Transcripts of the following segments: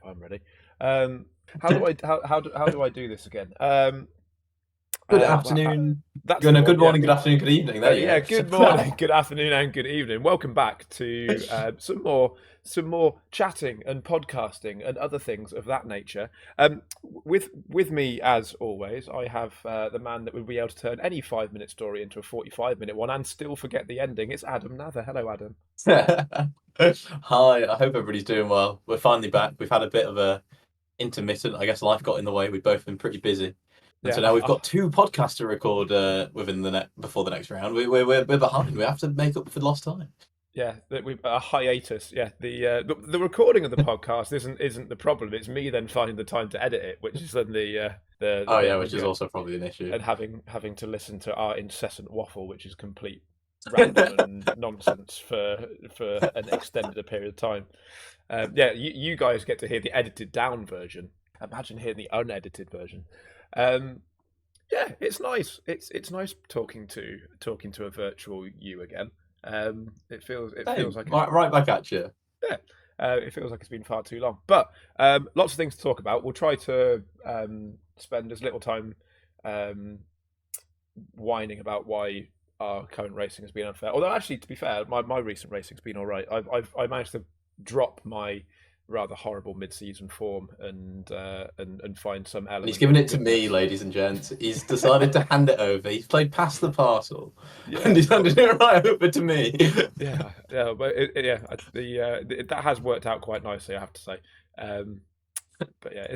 I'm ready. How do I do this again? Good Well, afternoon. that's Good, the one. good Yeah. morning, good afternoon, good evening. There you Yeah. go. Good morning, good afternoon, and good evening. Welcome back to some more chatting and podcasting and other things of that nature. With me, as always, I have the man that would be able to turn any 5 minute story into a 45-minute one and still forget the ending. It's Adam Nather. Hello, Adam. Hi, I hope everybody's doing well. We're finally back. We've had a bit of a intermittent, I guess life got in the way. We've both been pretty busy. And so Yeah. now we've got two podcasts to record within before the next round. We're behind. We have to make up for lost time. Yeah, that we a hiatus. Yeah, the recording of the podcast isn't the problem. It's me then finding the time to edit it, which is then the Oh bit yeah, of which is the also probably an issue. and having to listen to our incessant waffle, which is complete random and nonsense for an extended period of time. Yeah, you guys get to hear the edited down version. Imagine hearing the unedited version. Yeah, it's nice. It's nice talking to a virtual you again. It feels like right back at you. yeah, it feels like it's been far too long. But lots of things to talk about. We'll try to spend as little time whining about why our current racing has been unfair. Although, actually, to be fair, my recent racing's been all right. I managed to drop my rather horrible mid-season form and find some element. He's given of it to goodness. me, ladies and gents. He's decided to hand it over. He's played past the parcel, Yeah, and he's handed it right over to me. yeah, but that has worked out quite nicely, I have to say. But yeah,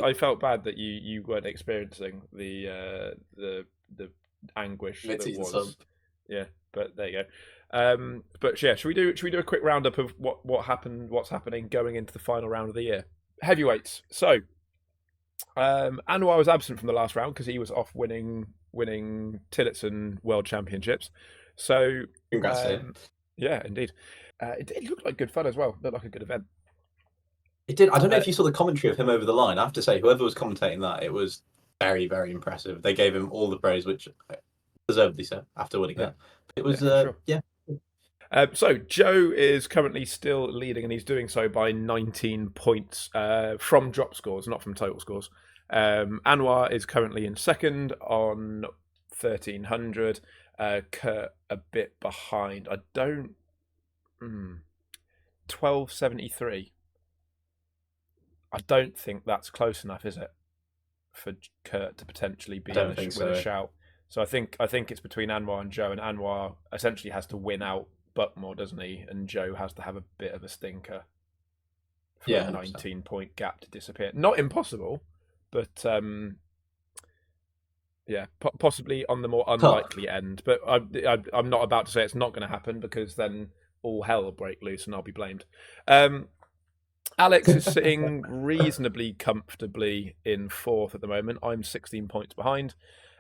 I felt bad that you weren't experiencing the anguish that Mid-season was. sub. Yeah, but there you go. But yeah, should we do a quick roundup of what happened, what's happening going into the final round of the year? Heavyweights. So, Anwar was absent from the last round because he was off winning Tillotson World Championships. So, Congrats to him. Yeah, indeed. It looked like good fun as well. Looked like a good event. It did. I don't know if you saw the commentary of him over the line. I have to say, whoever was commentating that, it was very, very impressive. They gave him all the praise, which deservedly so after winning that. It was, sure. yeah. So Joe is currently still leading, and he's doing so by 19 points from drop scores, not from total scores. Anwar is currently in second on 1,300. Kurt a bit behind. 1273. I don't think that's close enough, is it, for Kurt to potentially be with a shout? So I think it's between Anwar and Joe, and Anwar essentially has to win out Buckmore, doesn't he? And Joe has to have a bit of a stinker for a 19-point gap to disappear. Not impossible, but yeah, possibly on the more unlikely end. But I'm not about to say it's not going to happen, because then all hell will break loose and I'll be blamed. Alex is sitting reasonably comfortably in fourth at the moment. I'm 16 points behind.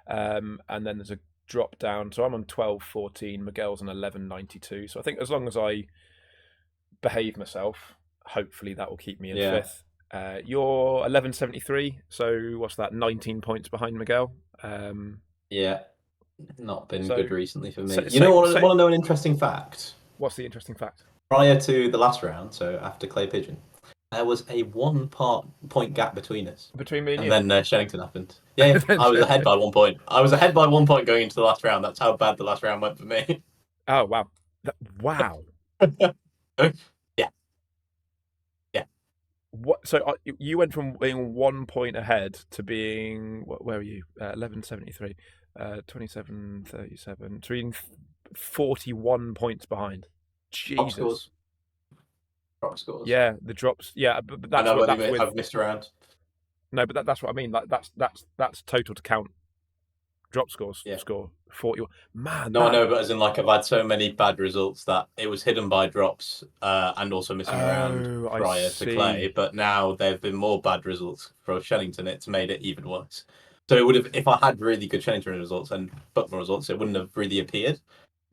And then there's a drop down. So I'm on 12.14. Miguel's on 11.92. So I think as long as I behave myself, hopefully that will keep me in fifth. You're 11.73. So what's that? 19 points behind Miguel. Yeah, not been good recently for me. Want to know an interesting fact? What's the interesting fact? Prior to the last round, so after Clay Pigeon, there was a 1 point gap between us. Between me and you? And then Shennington happened. Yeah, I was ahead by 1 point. I was ahead by 1 point going into the last round. That's how bad the last round went for me. Oh, wow. Wow. Yeah. What? So you went from being 1 point ahead to being, where are you? 11.73, 27.37, to being 41 points behind. Jesus. Drop scores. Yeah, the drops. Yeah, but that's I've missed around. No, but that's what I mean. Like that's total to count drop scores. Yeah. Score 41. Man. No, I know, but as in, like, I've had so many bad results that it was hidden by drops and also missing around prior to Clay. But now there have been more bad results for Shennington. It's made it even worse. So it would have, if I had really good Shennington results and Buckmore results, it wouldn't have really appeared.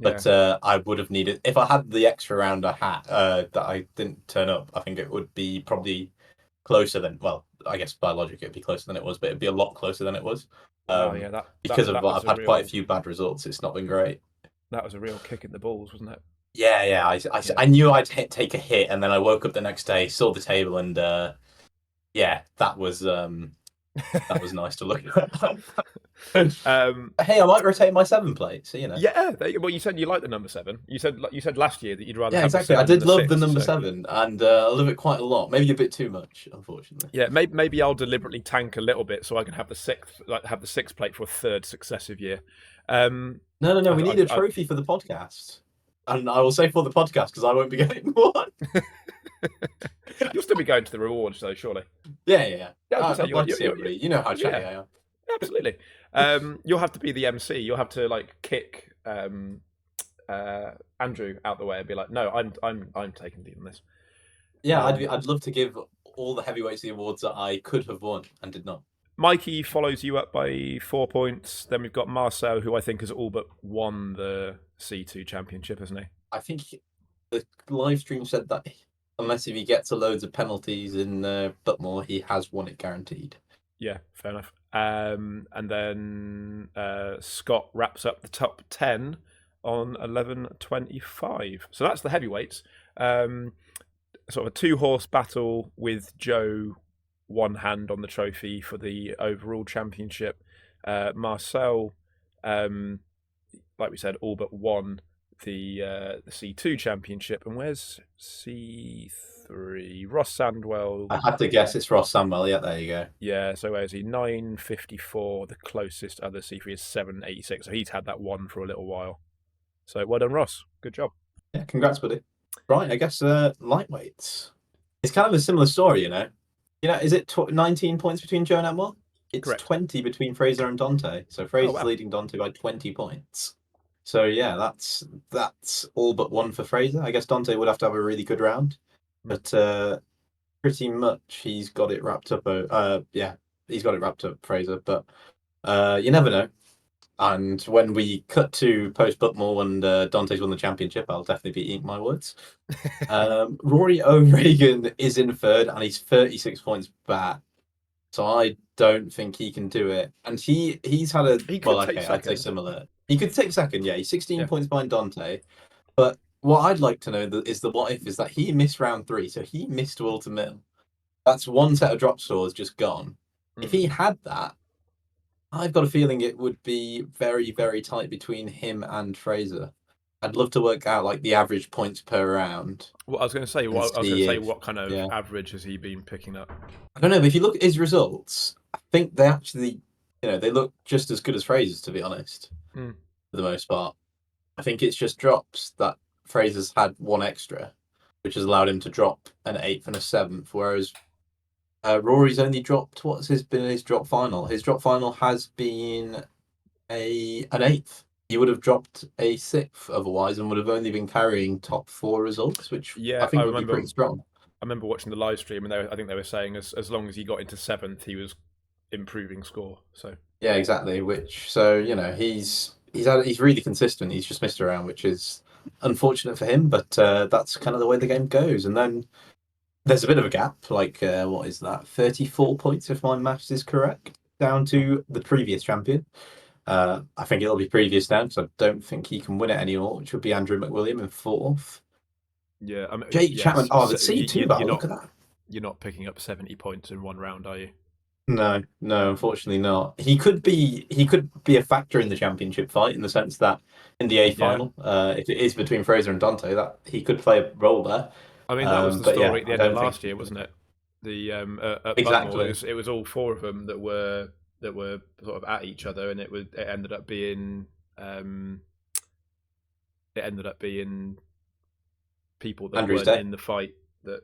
But I would have needed, if I had the extra round I had that I didn't turn up, I think it would be probably closer than, well, I guess by logic it'd be closer than it was, but it'd be a lot closer than it was. Because I've had quite a few bad results. It's not been great. That was a real kick in the balls, wasn't it? Yeah. I knew I'd take a hit, and then I woke up the next day, saw the table, and Yeah, that was nice to look at. Hey, I might rotate my 7 plate, so you know. Yeah, well, you said you like the number 7. You said last year that you'd rather Yeah, have the exactly. I 7 than did the love the 6. number So 7, and I love it quite a lot. Maybe a bit too much, unfortunately. yeah, maybe I'll deliberately tank a little bit so I can have the 6th, like have the 6th plate for a third successive year. No. We need a I trophy for the podcast, and I will say for the podcast because I won't be getting one. You'll still be going to the rewards though, surely. Yeah. Yeah, I was gonna I'd say like to see everybody. You know how chatty yeah, I am. absolutely. You'll have to be the MC. You'll have to like kick Andrew out the way and be like, "No, I'm taking lead on this." Yeah, I'd love to give all the heavyweights the awards that I could have won and did not. Mikey follows you up by 4 points. Then we've got Marcel, who I think has all but won the C2 championship, hasn't he? I think the live stream said that unless if he gets a loads of penalties in Butmore, he has won it guaranteed. Yeah, fair enough. And then Scott wraps up the top 10 on 11.25. So that's the heavyweights. Sort of a 2-horse battle with Joe one hand on the trophy for the overall championship. Marcel, like we said, all but won the C2 championship. And where's C3? Ross Sandwell. I had to guess it's Ross Sandwell. Yeah, there you go. Yeah, so where's he? 9.54. The closest other C3 is 7.86. So he's had that one for a little while. So well done, Ross. Good job. Yeah, congrats, buddy. Right, I guess lightweights. It's kind of a similar story, you know. Is it 19 points between Joe and Emma? It's Correct. 20 between Fraser and Dante. So Fraser's leading Dante by 20 points. So yeah, that's all but one for Fraser. I guess Dante would have to have a really good round, but pretty much he's got it wrapped up. Yeah, he's got it wrapped up, Fraser. But you never know. And when we cut to post Butmore and Dante's won the championship, I'll definitely be eating my words. Rory O'Regan is in third, and he's 36 points back. So I don't think he can do it. And he's had I'd say similar. He could take second, yeah. He's 16 points behind Dante. But what I'd like to know is the what if is that he missed round 3, so he missed Will to Mill. That's one set of drop scores just gone. If he had that, I've got a feeling it would be very, very tight between him and Fraser. I'd love to work out like the average points per round. Well, I was going to say, what kind of average has he been picking up? I don't know, but if you look at his results, I think they actually, they look just as good as Fraser's, to be honest, for the most part. I think it's just drops that Fraser's had one extra, which has allowed him to drop an 8th and a 7th, whereas Rory's only dropped, been his drop final? His drop final has been an 8th. He would have dropped a 6th otherwise and would have only been carrying top 4 results, which I think would be pretty strong. I remember watching the live stream and I think they were saying as long as he got into 7th, he was improving score. So yeah, exactly. He's really consistent. He's just missed around, which is unfortunate for him, but that's kind of the way the game goes. And then there's a bit of a gap, like what is that? 34 points, if my maths is correct, down to the previous champion. I think it'll be previous now because I don't think he can win it anymore, which would be Andrew McWilliam in 4th. Yeah, Jake Chapman. Oh, the C2 battle. Look at that. You're not picking up 70 points in one round, are you? No, unfortunately not. He could be a factor in the championship fight in the sense that in the A final, if it is between Fraser and Dante, that he could play a role there. I mean, that was the story at the end of last year, wasn't it? The at exactly. Butmore, it was all 4 of them that were sort of at each other, and it ended up being people that weren't in the fight that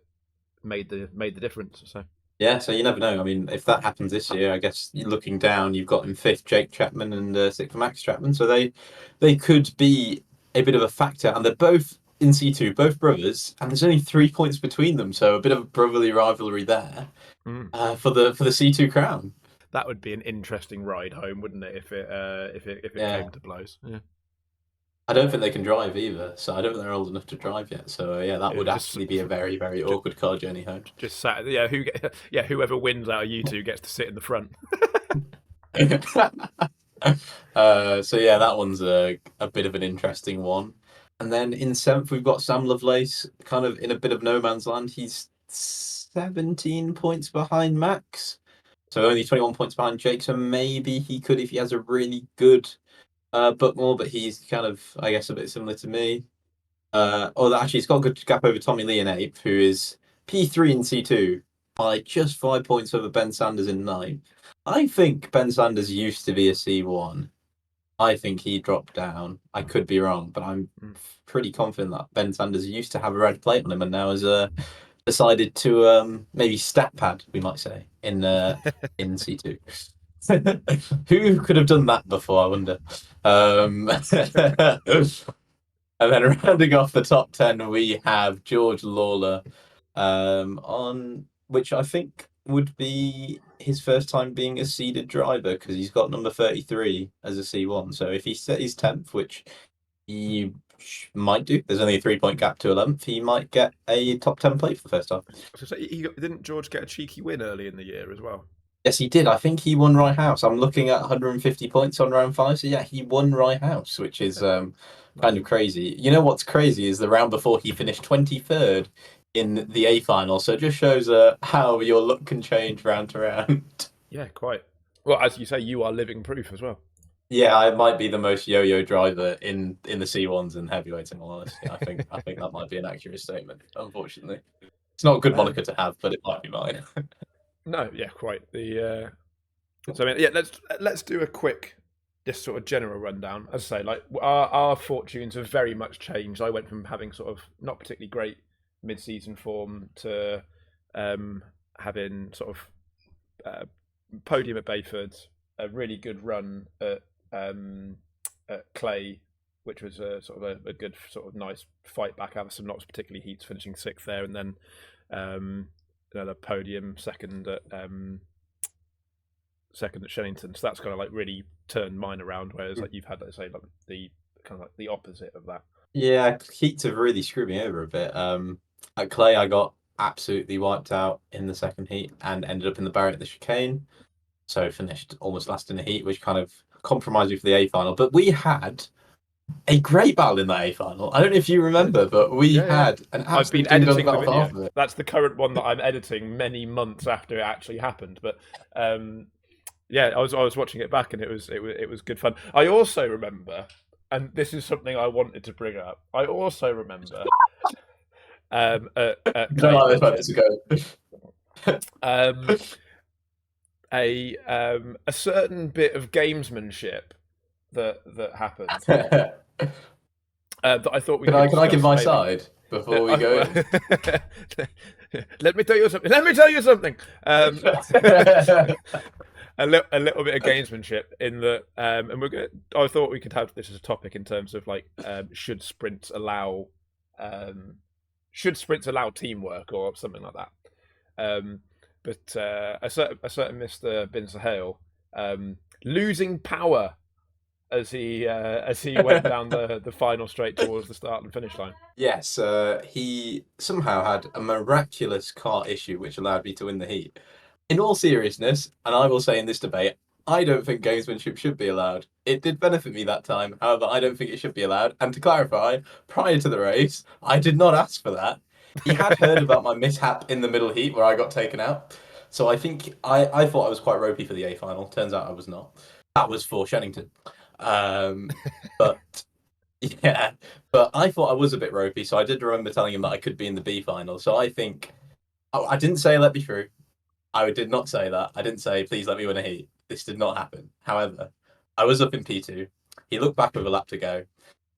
made the difference. So yeah, so you never know. I mean, if that happens this year, I guess looking down, you've got in 5th Jake Chapman and 6th Max Chapman, so they could be a bit of a factor, and they're both in C2, both brothers, and there's only 3 points between them, so a bit of a brotherly rivalry there for the C2 crown. That would be an interesting ride home, wouldn't it? If it came to blows. Yeah. I don't think they can drive either, so I don't think they're old enough to drive yet. So that would actually be a very, very awkward car journey home. Just sat, whoever wins out of you two gets to sit in the front. So that one's a bit of an interesting one. And then in 7th we've got Sam Lovelace, kind of in a bit of no man's land. He's 17 points behind Max. So only 21 points behind Jake. So maybe he could if he has a really good Bookmore, but he's kind of, I guess, a bit similar to me. Actually, he's got a good gap over Tommy Lee in 8th, who is P3 in C2 by just 5 points over Ben Sanders in 9th. I think Ben Sanders used to be a C1. I think he dropped down. I could be wrong, but I'm pretty confident that Ben Sanders used to have a red plate on him and now has decided to maybe stat pad, we might say, in C2. Who could have done that before, I wonder. And then rounding off the top 10, we have George Lawler, on which I think would be his first time being a seeded driver because he's got number 33 as a C1. So if he set his 10th, which he might do, there's only a 3-point gap to 11th, he might get a top 10 plate for the first time. So didn't George get a cheeky win early in the year as well? Yes, he did. I think he won Rye House. I'm looking at 150 points on round 5. So yeah, he won Rye House, which is kind of crazy. You know what's crazy is the round before he finished 23rd in the A final. So it just shows how your luck can change round to round. Yeah, quite. Well, as you say, you are living proof as well. Yeah, I might be the most yo-yo driver in the C1s and heavyweights, in all honesty. I think that might be an accurate statement, unfortunately. It's not a good moniker to have, but it might be mine. No, yeah, quite. So I mean, yeah, let's do a quick, just sort of general rundown. As I say, like our fortunes have very much changed. I went from having sort of not particularly great mid-season form to having sort of podium at Bayford, a really good run at Clay, which was a sort of a good sort of nice fight back out of some not particularly heats, finishing 6th there, and then another podium second at Shellington. So that's kind of like really turned mine around. Whereas like you've had, let's say, like the kind of like the opposite of that. Yeah, heats have really screwed me over a bit. At Clay, I got absolutely wiped out in the second heat and ended up in the Barrier at the chicane. So finished almost last in the heat, which kind of compromised me for the A final. But we had a great battle in that A final. I don't know if you remember, but we had an absolute I've been editing the video. Half of it. That's the current one that I'm editing many months after it actually happened. But yeah, I was watching it back and it was good fun. I also remember, and this is something I wanted to bring up. I also remember a certain bit of gamesmanship that happened. That I thought we can I give my side before we go in? Let me tell you something. A little bit of gamesmanship in that, and I thought we could have this as a topic in terms of like, should sprints allow teamwork or something like that. But a certain Mr. Bin Sahel losing power as he went down the final straight towards the start and finish line. Yes, he somehow had a miraculous car issue which allowed me to win the heat. In all seriousness, and I will say in this debate, I don't think gamesmanship should be allowed. It did benefit me that time, however, I don't think it should be allowed. And to clarify, prior to the race, I did not ask for that. He had heard about my mishap in the middle heat where I got taken out. So I think I thought I was quite ropey for the A final. Turns out I was not. That was for Shennington. But yeah, but I thought I was a bit ropey, so I did remember telling him that I could be in the B final. So I think I didn't say let me through. I did not say that. I didn't say please let me win a heat. This did not happen. However, I was up in P2. He looked back with a lap to go,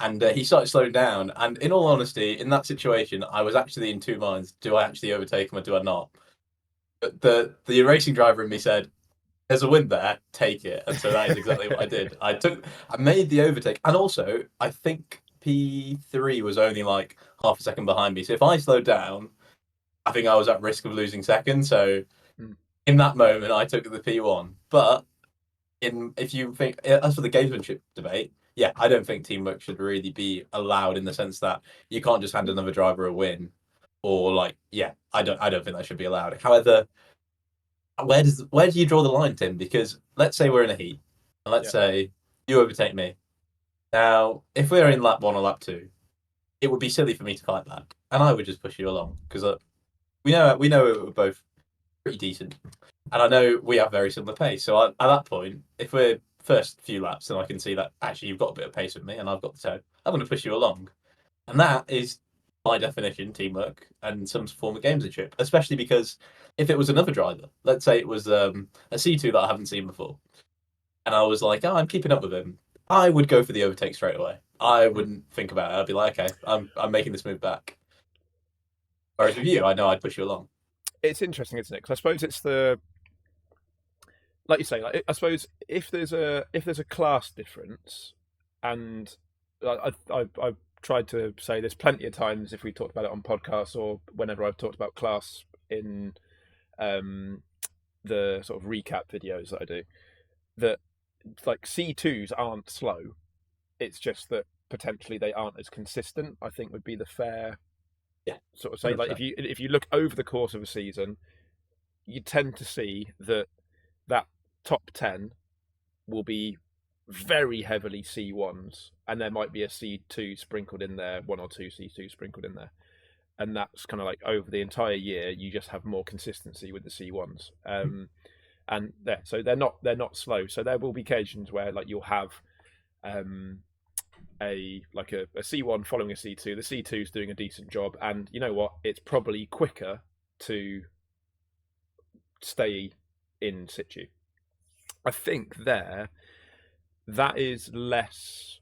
and he started slowing down. And in all honesty, in that situation, I was actually in two minds: do I actually overtake him or do I not? But the racing driver in me said, there's a win there, take it. And so that is exactly what I did. I made the overtake. And also, I think P3 was only like half a second behind me. So if I slowed down, I think I was at risk of losing second. So in that moment, I took the P1. But if you think, as for the gamesmanship debate, yeah, I don't think teamwork should really be allowed in the sense that you can't just hand another driver a win. Or like, yeah, I don't think that should be allowed. However, where do you draw the line, Tim? Because let's say we're in a heat, and let's say you overtake me. Now, if we're in lap 1 or lap 2, it would be silly for me to fight that, and I would just push you along because we know we're both pretty decent, and I know we have very similar pace. So at that point, if we're first few laps, and I can see that actually you've got a bit of pace with me, and I've got the toe, I'm going to push you along, and that is by definition teamwork and some form of gamesmanship. Especially because if it was another driver, let's say it was a C2 that I haven't seen before, and I was like, oh, I'm keeping up with him, I would go for the overtake straight away. I wouldn't think about it. I'd be like, okay, I'm making this move back. Whereas with you, I know I'd push you along. It's interesting, isn't it? Because I suppose it's the, like you say, like I suppose if there's a class difference, and I've tried to say this plenty of times if we talked about it on podcasts or whenever I've talked about class in the sort of recap videos that I do, that like C2s aren't slow. It's just that potentially they aren't as consistent, I think would be the fair sort of say. 100%. Like if you look over the course of a season, you tend to see that top 10 will be very heavily C1s, and there might be a C2 sprinkled in there, one or two C2 sprinkled in there. And that's kind of like over the entire year, you just have more consistency with the C1s. And so they're not slow. So there will be occasions where like you'll have a C1 following a C2. The C2 is doing a decent job, and you know what? It's probably quicker to stay in situ. I think that is less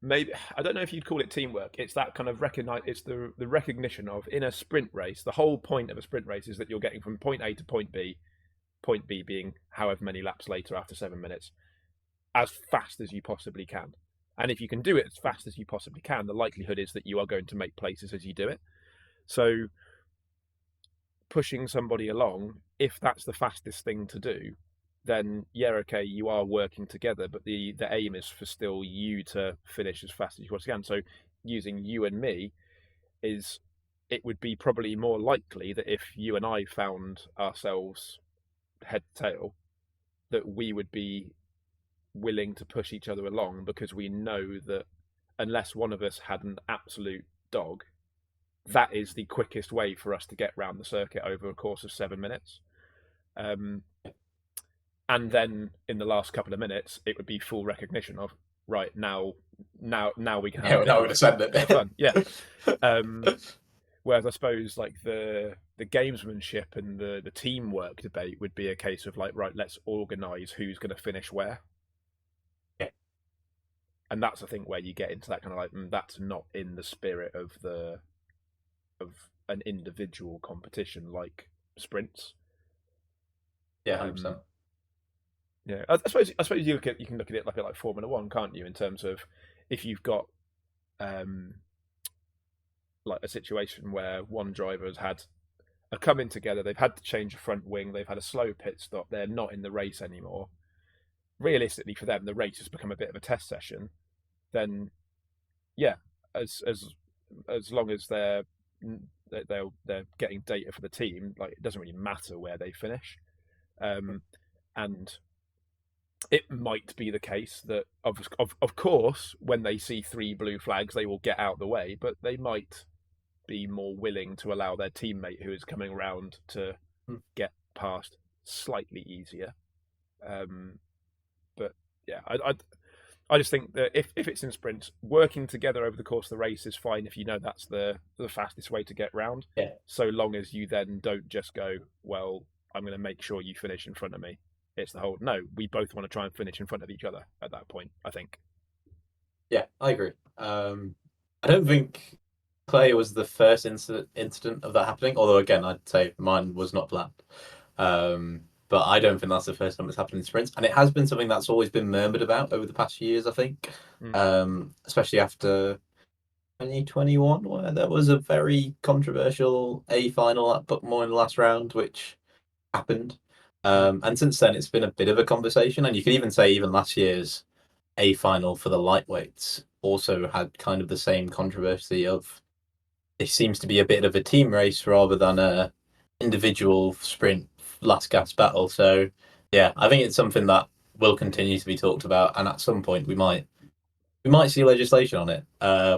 maybe, I don't know if you'd call it teamwork. It's that kind of it's the recognition of, in a sprint race, the whole point of a sprint race is that you're getting from point A to point B being however many laps later after 7 minutes, as fast as you possibly can. And if you can do it as fast as you possibly can, the likelihood is that you are going to make places as you do it. So pushing somebody along, if that's the fastest thing to do, then yeah, okay, you are working together, but the aim is for still you to finish as fast as you possibly can. So using you and me, it would be probably more likely that if you and I found ourselves head to tail, that we would be willing to push each other along, because we know that unless one of us had an absolute dog, that is the quickest way for us to get round the circuit over a course of 7 minutes. And then in the last couple of minutes, it would be full recognition of, right, now we can have now we're gonna send it. fun. Yeah. Whereas I suppose like the gamesmanship and the teamwork debate would be a case of like, right, let's organise who's going to finish where. Yeah. And that's, I think, where you get into that kind of like, that's not in the spirit of an individual competition like sprints. Yeah, 100%. Yeah, I suppose you can look at it like Formula One, can't you? In terms of if you've got like a situation where one driver has had a come in together, they've had to change a front wing, they've had a slow pit stop, they're not in the race anymore. Realistically, for them, the race has become a bit of a test session. Then, yeah, as long as they're getting data for the team, like it doesn't really matter where they finish. And it might be the case that, of course, when they see 3 blue flags, they will get out of the way, but they might be more willing to allow their teammate who is coming around to get past slightly easier. But yeah, I just think that if it's in sprints, working together over the course of the race is fine if you know that's the fastest way to get round. Yeah. So long as you then don't just go, well, I'm going to make sure you finish in front of me. It's the whole, no, we both want to try and finish in front of each other at that point, I think. Yeah, I agree. I don't think Clay was the first incident of that happening, although again, I'd say mine was not planned. But I don't think that's the first time it's happened in sprints, and it has been something that's always been murmured about over the past few years, I think. Especially after 2021, where there was a very controversial A final at Buckmore in the last round, which happened. And since then, it's been a bit of a conversation, and you could even say even last year's A final for the lightweights also had kind of the same controversy of it seems to be a bit of a team race rather than a individual sprint last gasp battle. So yeah, I think it's something that will continue to be talked about, and at some point we might see legislation on it,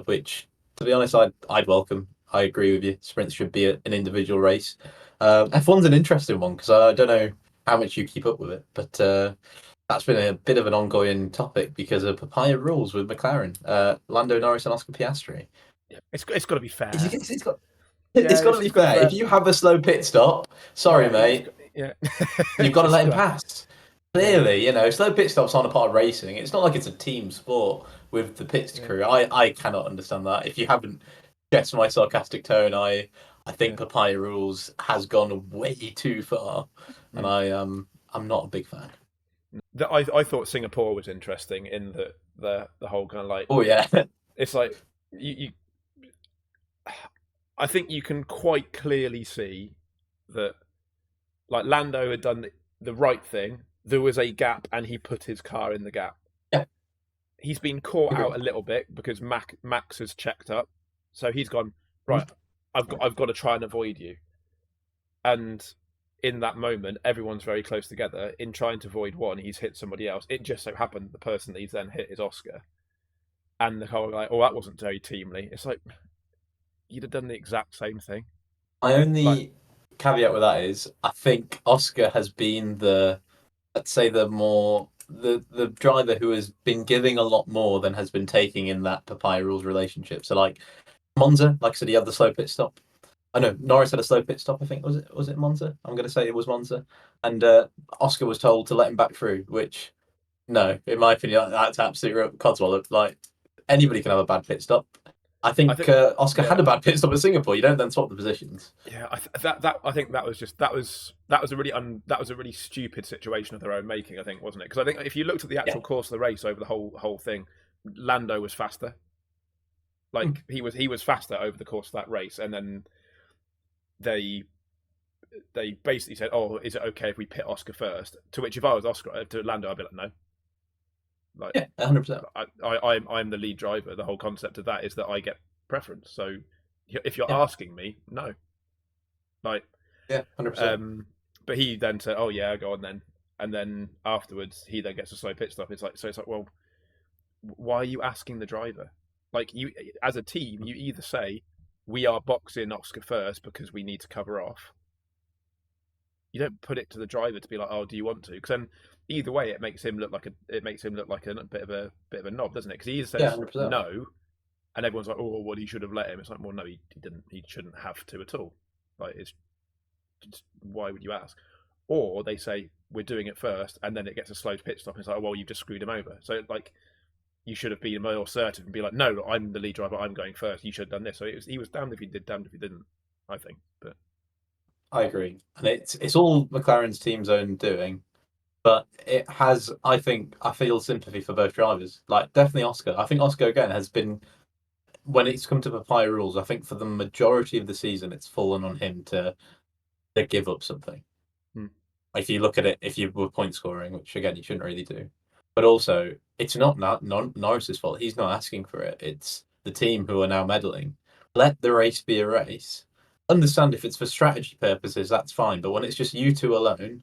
which To be honest, I'd welcome. I agree with you. Sprints should be an individual race. F1's an interesting one because I don't know how much you keep up with it, but that's been a bit of an ongoing topic because of papaya rules with McLaren, Lando Norris and Oscar Piastri. Yeah, it's got to be fair. It's got Yeah, it's got to be fair. If you have a slow pit stop, sorry, mate, yeah, you've got to let him pass. Yeah. Clearly, slow pit stops aren't a part of racing. It's not like it's a team sport with the pits crew. I cannot understand that. If you haven't guessed my sarcastic tone, I think papaya rules has gone way too far, and I'm not a big fan. I thought Singapore was interesting in the whole kind of like. Oh yeah, it's like you I think you can quite clearly see that, like, Lando had done the right thing. There was a gap, and he put his car in the gap. Yeah. He's been caught out a little bit because Max has checked up, so he's gone right. I've got to try and avoid you. And in that moment, everyone's very close together. In trying to avoid one, he's hit somebody else. It just so happened the person that he's then hit is Oscar. And the whole like, oh, that wasn't very teamly. It's like, you'd have done the exact same thing. My only caveat with that is I think Oscar has been let's say the driver who has been giving a lot more than has been taking in that papaya rules relationship. So like Monza, like I said, he had the slow pit stop. I know Norris had a slow pit stop. I think was it Monza? I'm going to say it was Monza, and Oscar was told to let him back through. Which, no, in my opinion, that's absolute codswallop. Like anybody can have a bad pit stop. I think Oscar had a bad pit stop at Singapore. You don't then swap the positions. Yeah, I think that was a really stupid situation of their own making. I think, wasn't it? Because I think if you looked at the actual course of the race over the whole thing, Lando was faster. Like he was faster over the course of that race, and then they basically said, "Oh, is it okay if we pit Oscar first?" To which, if I was Oscar to Lando, I'd be like, "No." Like, yeah, 100%. I'm the lead driver. The whole concept of that is that I get preference. So if you're asking me, no. Like, yeah, 100%. But he then said, "Oh yeah, go on then." And then afterwards, he then gets a slow pit stop. It's like, well, why are you asking the driver? Like, you as a team, you either say we are boxing Oscar first because we need to cover off. You don't put it to the driver to be like, "Oh, do you want to?" Because then either way, it makes him look like a bit of a knob, doesn't it? Because he either says no, and everyone's like, "Oh, well, he should have let him." It's like, well, no, he didn't. He shouldn't have to at all. Like, it's why would you ask? Or they say we're doing it first, and then it gets a slow pit stop. And it's like, oh, well, you've just screwed him over. So like, you should have been more assertive and be like, "No, I'm the lead driver. I'm going first. You should have done this." So he was damned if he did, damned if he didn't. I think, but. I agree, and it's all McLaren's team's own doing, but it has. I feel sympathy for both drivers. Like definitely Oscar. I think Oscar again has been, when it's come to papaya rules. I think for the majority of the season, it's fallen on him to give up something. If you look at it, if you were point scoring, which again you shouldn't really do, but also it's not Norris's fault. He's not asking for it. It's the team who are now meddling. Let the race be a race. Understand if it's for strategy purposes, that's fine. But when it's just you two alone,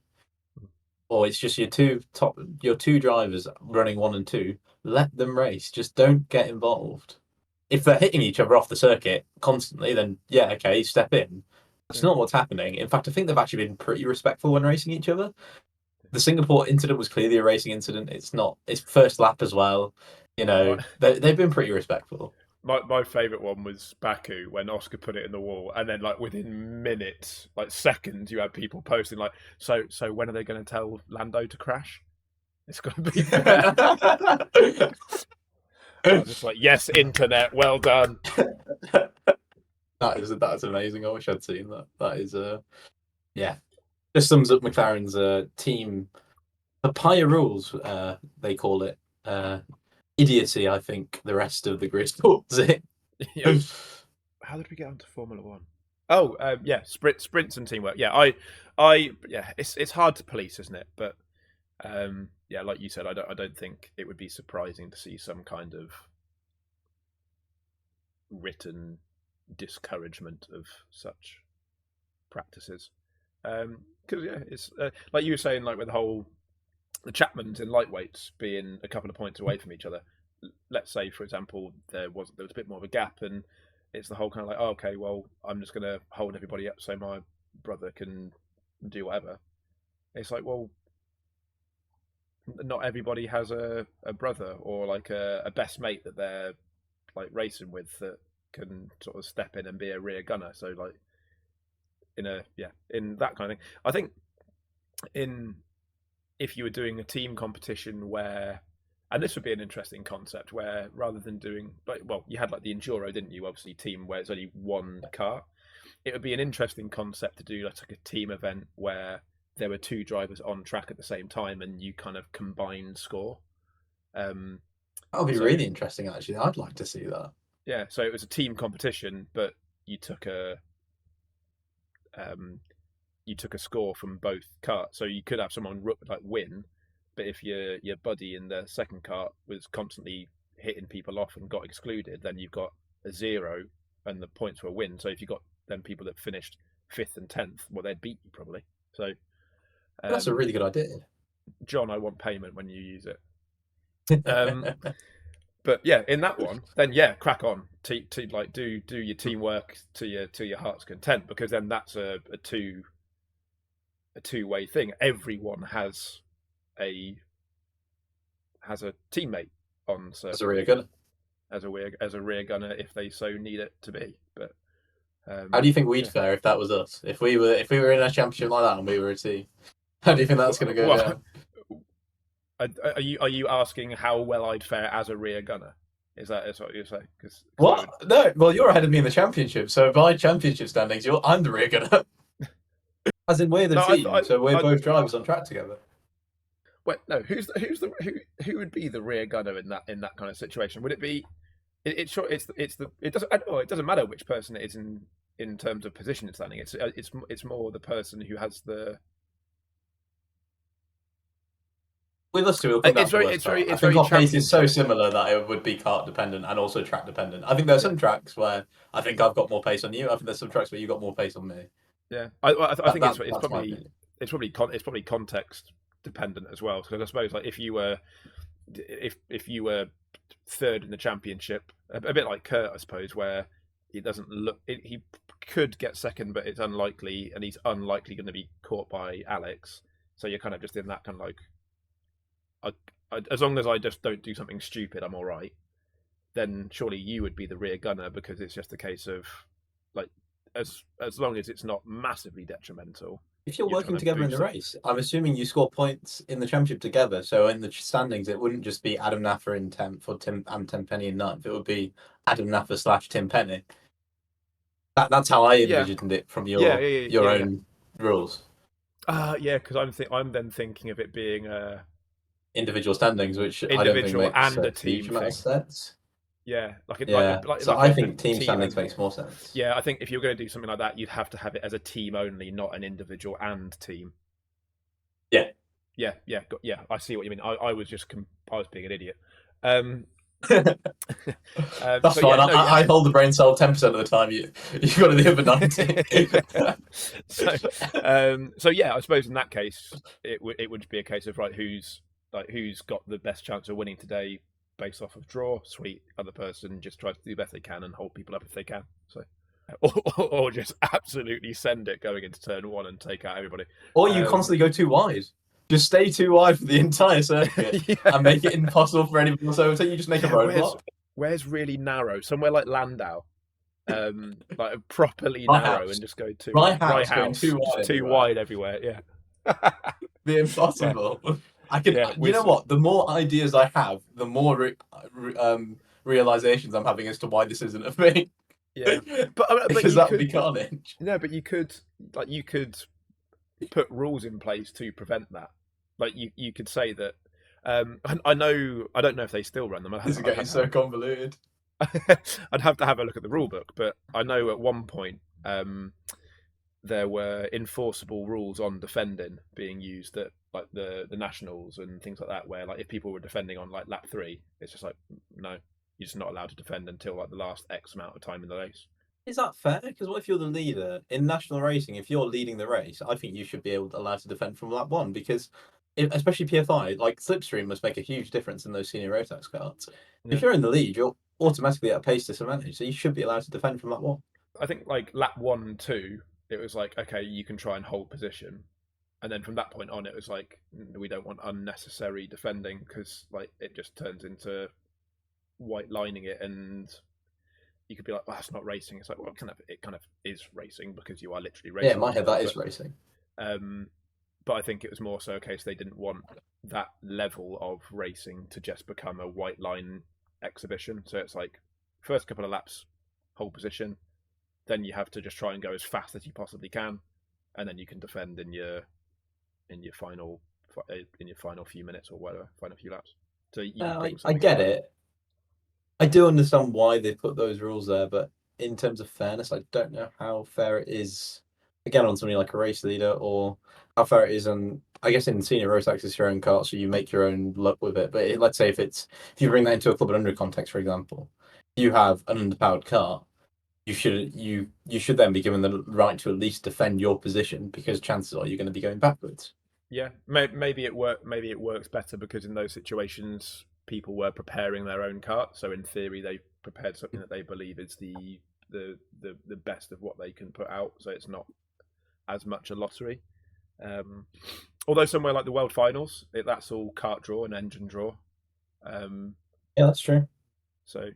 or it's just your two drivers running 1 and 2, let them race. Just don't get involved. If they're hitting each other off the circuit constantly, then yeah, okay, step in. That's not what's happening. In fact, I think they've actually been pretty respectful when racing each other. The Singapore incident was clearly a racing incident. It's not. It's first lap as well. They've been pretty respectful. My favourite one was Baku when Oscar put it in the wall, and then like within minutes, like seconds, you had people posting like, "So when are they going to tell Lando to crash? It's going to be fair." I was just like, "Yes, internet, well done." That's amazing. I wish I'd seen that. That is yeah, just sums up McLaren's team papaya rules. They call it idiocy. I think the rest of the grid calls it. How did we get onto Formula One? Oh, yeah, sprints and teamwork. Yeah, it's hard to police, isn't it? But yeah, like you said, I don't think it would be surprising to see some kind of written discouragement of such practices. Because yeah, it's like you were saying, like with the Chapmans in lightweights being a couple of points away from each other. Let's say, for example, there was a bit more of a gap, and it's the whole kind of like, oh, okay, well, I'm just going to hold everybody up so my brother can do whatever. It's like, well, not everybody has a brother or like a best mate that they're like racing with that can sort of step in and be a rear gunner. So like in that kind of thing, I think in if you were doing a team competition where, and this would be an interesting concept where rather than doing like, well, you had like the enduro, didn't you? Obviously, team where it's only one car. It would be an interesting concept to do like a team event where there were two drivers on track at the same time and you kind of combined score. That would be really interesting, actually. I'd like to see that. Yeah, so it was a team competition, but you took a score from both carts. So you could have someone like win, but if your buddy in the second cart was constantly hitting people off and got excluded, then you've got a 0 and the points were a win. So if you got then people that finished 5th and 10th, well, they'd beat you probably. So that's a really good idea. John, I want payment when you use it. But yeah, in that one, then yeah, crack on. To like do your teamwork to your heart's content, because then that's a two-way thing. Everyone has a teammate on as a rear gunner. As a rear gunner, if they so need it to be. But how do you think we'd fare if that was us? If we were in a championship like that and we were a team, how do you think that's going to go down? Are you asking how well I'd fare as a rear gunner? Is what you're saying? What? No. Well, you're ahead of me in the championship, so by championship standings, I'm the rear gunner. As in, we're the team, so we're both drivers on track together. Wait, no. Who would be the rear gunner in that kind of situation? Would it be? It doesn't matter which person it is in terms of position and standing. It's more the person who has the. With us two, I think our pace is so similar that it would be kart dependent and also track dependent. I think there are some tracks where I think I've got more pace on you. I think there's some tracks where you got more pace on me. Yeah, I think it's probably context dependent as well. Because I suppose like if you were third in the championship, a bit like Kurt, I suppose, where he doesn't look, he could get second, but it's unlikely, and he's unlikely going to be caught by Alex. So you're kind of just in that kind of like. As long as I just don't do something stupid, I'm all right. Then surely you would be the rear gunner, because it's just a case of like as long as it's not massively detrimental. If you're working together in the race, I'm assuming you score points in the championship together. So in the standings, it wouldn't just be Adam Naffer in 10th or Tim Penny in 9th. It would be Adam Naffer / Tim Penny. That's how I envisioned it from your own rules. Yeah, because I'm then thinking of it being individual standings, which individual I don't think makes and a team thing. Sense. Yeah, so I think team standings makes more sense. Yeah, I think if you're going to do something like that, you'd have to have it as a team only, not an individual and team. Yeah. I see what you mean. I was being an idiot. That's fine. I hold the brain cell 10% of the time. You got to the other 90. So yeah, I suppose in that case, it would be a case of who's got the best chance of winning today based off of draw. Sweet, other person just tries to do the best they can and hold people up if they can. So, or just absolutely send it going into turn 1 and take out everybody. Or you constantly go too wide. Just stay too wide for the entire circuit and make it impossible for anyone else over. So you just make a roadblock. Where's really narrow? Somewhere like Landau, like properly narrow, and just go too right house too wide everywhere. Yeah, the impossible. Yeah. I can. You know what? The more ideas I have, the more realizations I'm having as to why this isn't a thing. Yeah, but because that would be carnage. No, but you could put rules in place to prevent that. Like you could say that. I don't know if they still run them. This is getting so convoluted. I'd have to have a look at the rule book, but I know at one point there were enforceable rules on defending being used at like the nationals and things like that, where like if people were defending on like lap 3, it's just like no, you're just not allowed to defend until like the last X amount of time in the race. Is that fair? Because what if you're the leader in national racing? If you're leading the race, I think you should be allowed to defend from lap 1, because especially PFI, like slipstream must make a huge difference in those senior Rotax carts. Yeah. If you're in the lead, you're automatically at a pace disadvantage, so you should be allowed to defend from that wall. I think like lap 1 and 2, it was like, okay, you can try and hold position, and then from that point on, it was like we don't want unnecessary defending because like it just turns into white lining it, and you could be like, well, that's not racing. It's like, well, it kind of is racing because you are literally racing. Yeah, in my head that is racing. But I think it was more so a case they didn't want that level of racing to just become a white line exhibition. So it's like first couple of laps, hold position, then you have to just try and go as fast as you possibly can, and then you can defend in your final few minutes or whatever, final few laps. So I get it. I do understand why they put those rules there, but in terms of fairness, I don't know how fair it is. Again, on something like a race leader, or how fair it is on, I guess in senior Rotax it's your own kart, so you make your own luck with it. But let's say if you bring that into a Club100 context, for example, you have an underpowered car, you should then be given the right to at least defend your position because chances are you're going to be going backwards. Yeah, maybe it works better because in those situations people were preparing their own kart, so in theory they prepared something that they believe is the best of what they can put out, so it's not as much a lottery. Although somewhere like the World Finals, that's all kart draw and engine draw. Yeah, that's true. So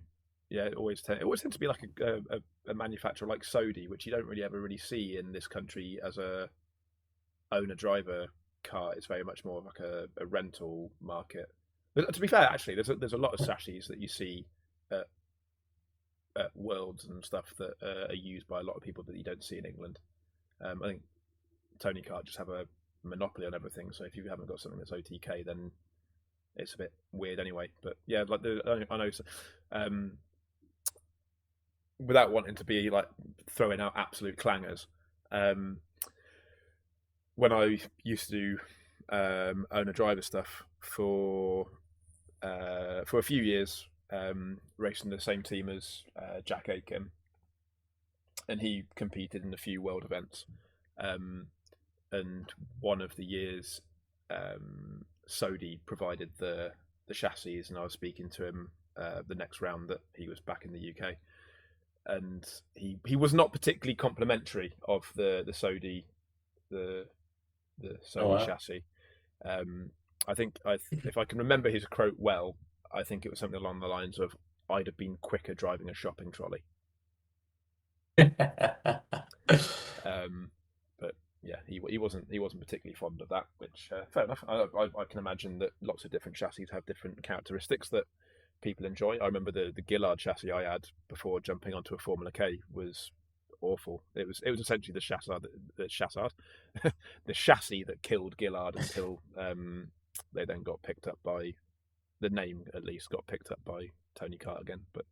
yeah, it always tends to be like a manufacturer like Sodi, which you don't really ever see in this country as a owner driver car. It's very much more of like a rental market. To be fair, actually, there's a lot of chassis that you see at Worlds and stuff that are used by a lot of people that you don't see in England. I think Tony Kart just have a monopoly on everything. So if you haven't got something that's OTK, then it's a bit weird anyway. But yeah, like I know. Without wanting to be like throwing out absolute clangers, when I used to own a driver stuff for a few years, racing the same team as Jack Aitken, and he competed in a few world events. And one of the years, Sodi provided the chassis, and I was speaking to him the next round that he was back in the UK, and he was not particularly complimentary of the Sodi chassis. I think if I can remember his quote well, I think it was something along the lines of, "I'd have been quicker driving a shopping trolley." But yeah, he wasn't particularly fond of that, which fair enough. I can imagine that lots of different chassis have different characteristics that people enjoy. I remember the Gillard chassis I had before jumping onto a Formula K was awful. It was essentially the chassis that killed Gillard until they then got picked up by, the name at least got picked up by Tony Kart again. But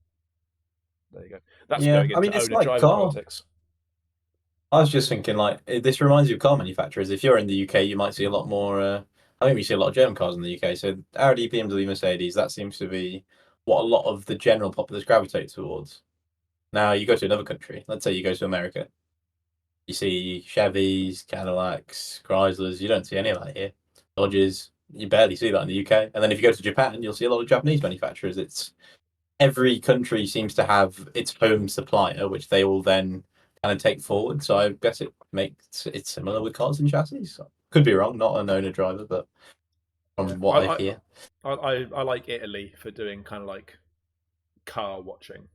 there you go. That's going into owner driver politics. I was just thinking, like, this reminds you of car manufacturers. If you're in the UK, you might see a lot more. I think we see a lot of German cars in the UK. So Audi, BMW, Mercedes, that seems to be what a lot of the general populace gravitate towards. Now, you go to another country. Let's say you go to America. You see Chevys, Cadillacs, Chryslers. You don't see any of that here. Dodges. You barely see that in the UK. And then if you go to Japan, you'll see a lot of Japanese manufacturers. It's every country seems to have its home supplier, which they will then kind of take forward. So I guess it makes it similar with cars and chassis. Could be wrong, not an owner driver, but from what I hear. I like Italy for doing kind of like car watching.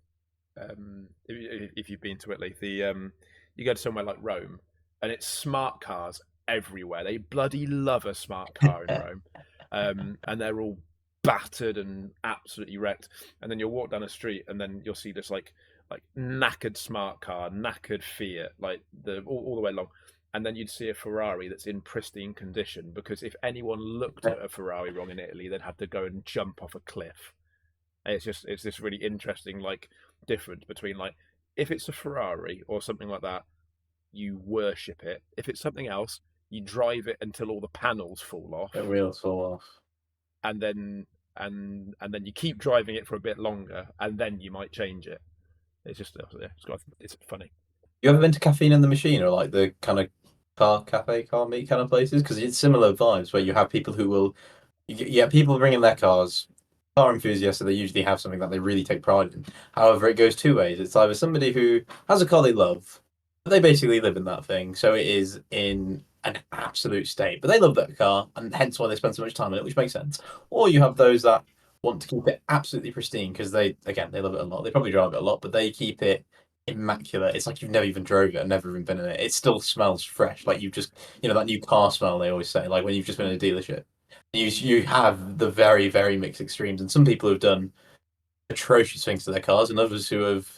If you've been to Italy, you go to somewhere like Rome, and it's smart cars everywhere. They bloody love a smart car in Rome, and they're all battered and absolutely wrecked. And then you'll walk down a street, and then you'll see this like knackered smart car, knackered Fiat, like all the way along. And then you'd see a Ferrari that's in pristine condition, because if anyone looked at a Ferrari wrong in Italy, they'd have to go and jump off a cliff. And it's this really interesting like difference between, like, if it's a Ferrari or something like that, you worship it. If it's something else, you drive it until all the panels fall off. The wheels fall off. And then you keep driving it for a bit longer, and then you might change it. It's just it's funny. You ever been to Caffeine in the Machine, or like the kind of car cafe, car meet kind of places, because it's similar vibes where you have people who will, people bringing their cars. Car enthusiasts, so they usually have something that they really take pride in. However, it goes two ways. It's either somebody who has a car they love, but they basically live in that thing, so it is in an absolute state, but they love that car, and hence why they spend so much time in it, which makes sense. Or you have those that want to keep it absolutely pristine because they love it a lot. They probably drive it a lot, but they keep it immaculate. It's like you've never even drove it and never even been in it. It still smells fresh, like you've just, that new car smell they always say, like when you've just been in a dealership. You have the very, very mixed extremes, and some people have done atrocious things to their cars, and others who have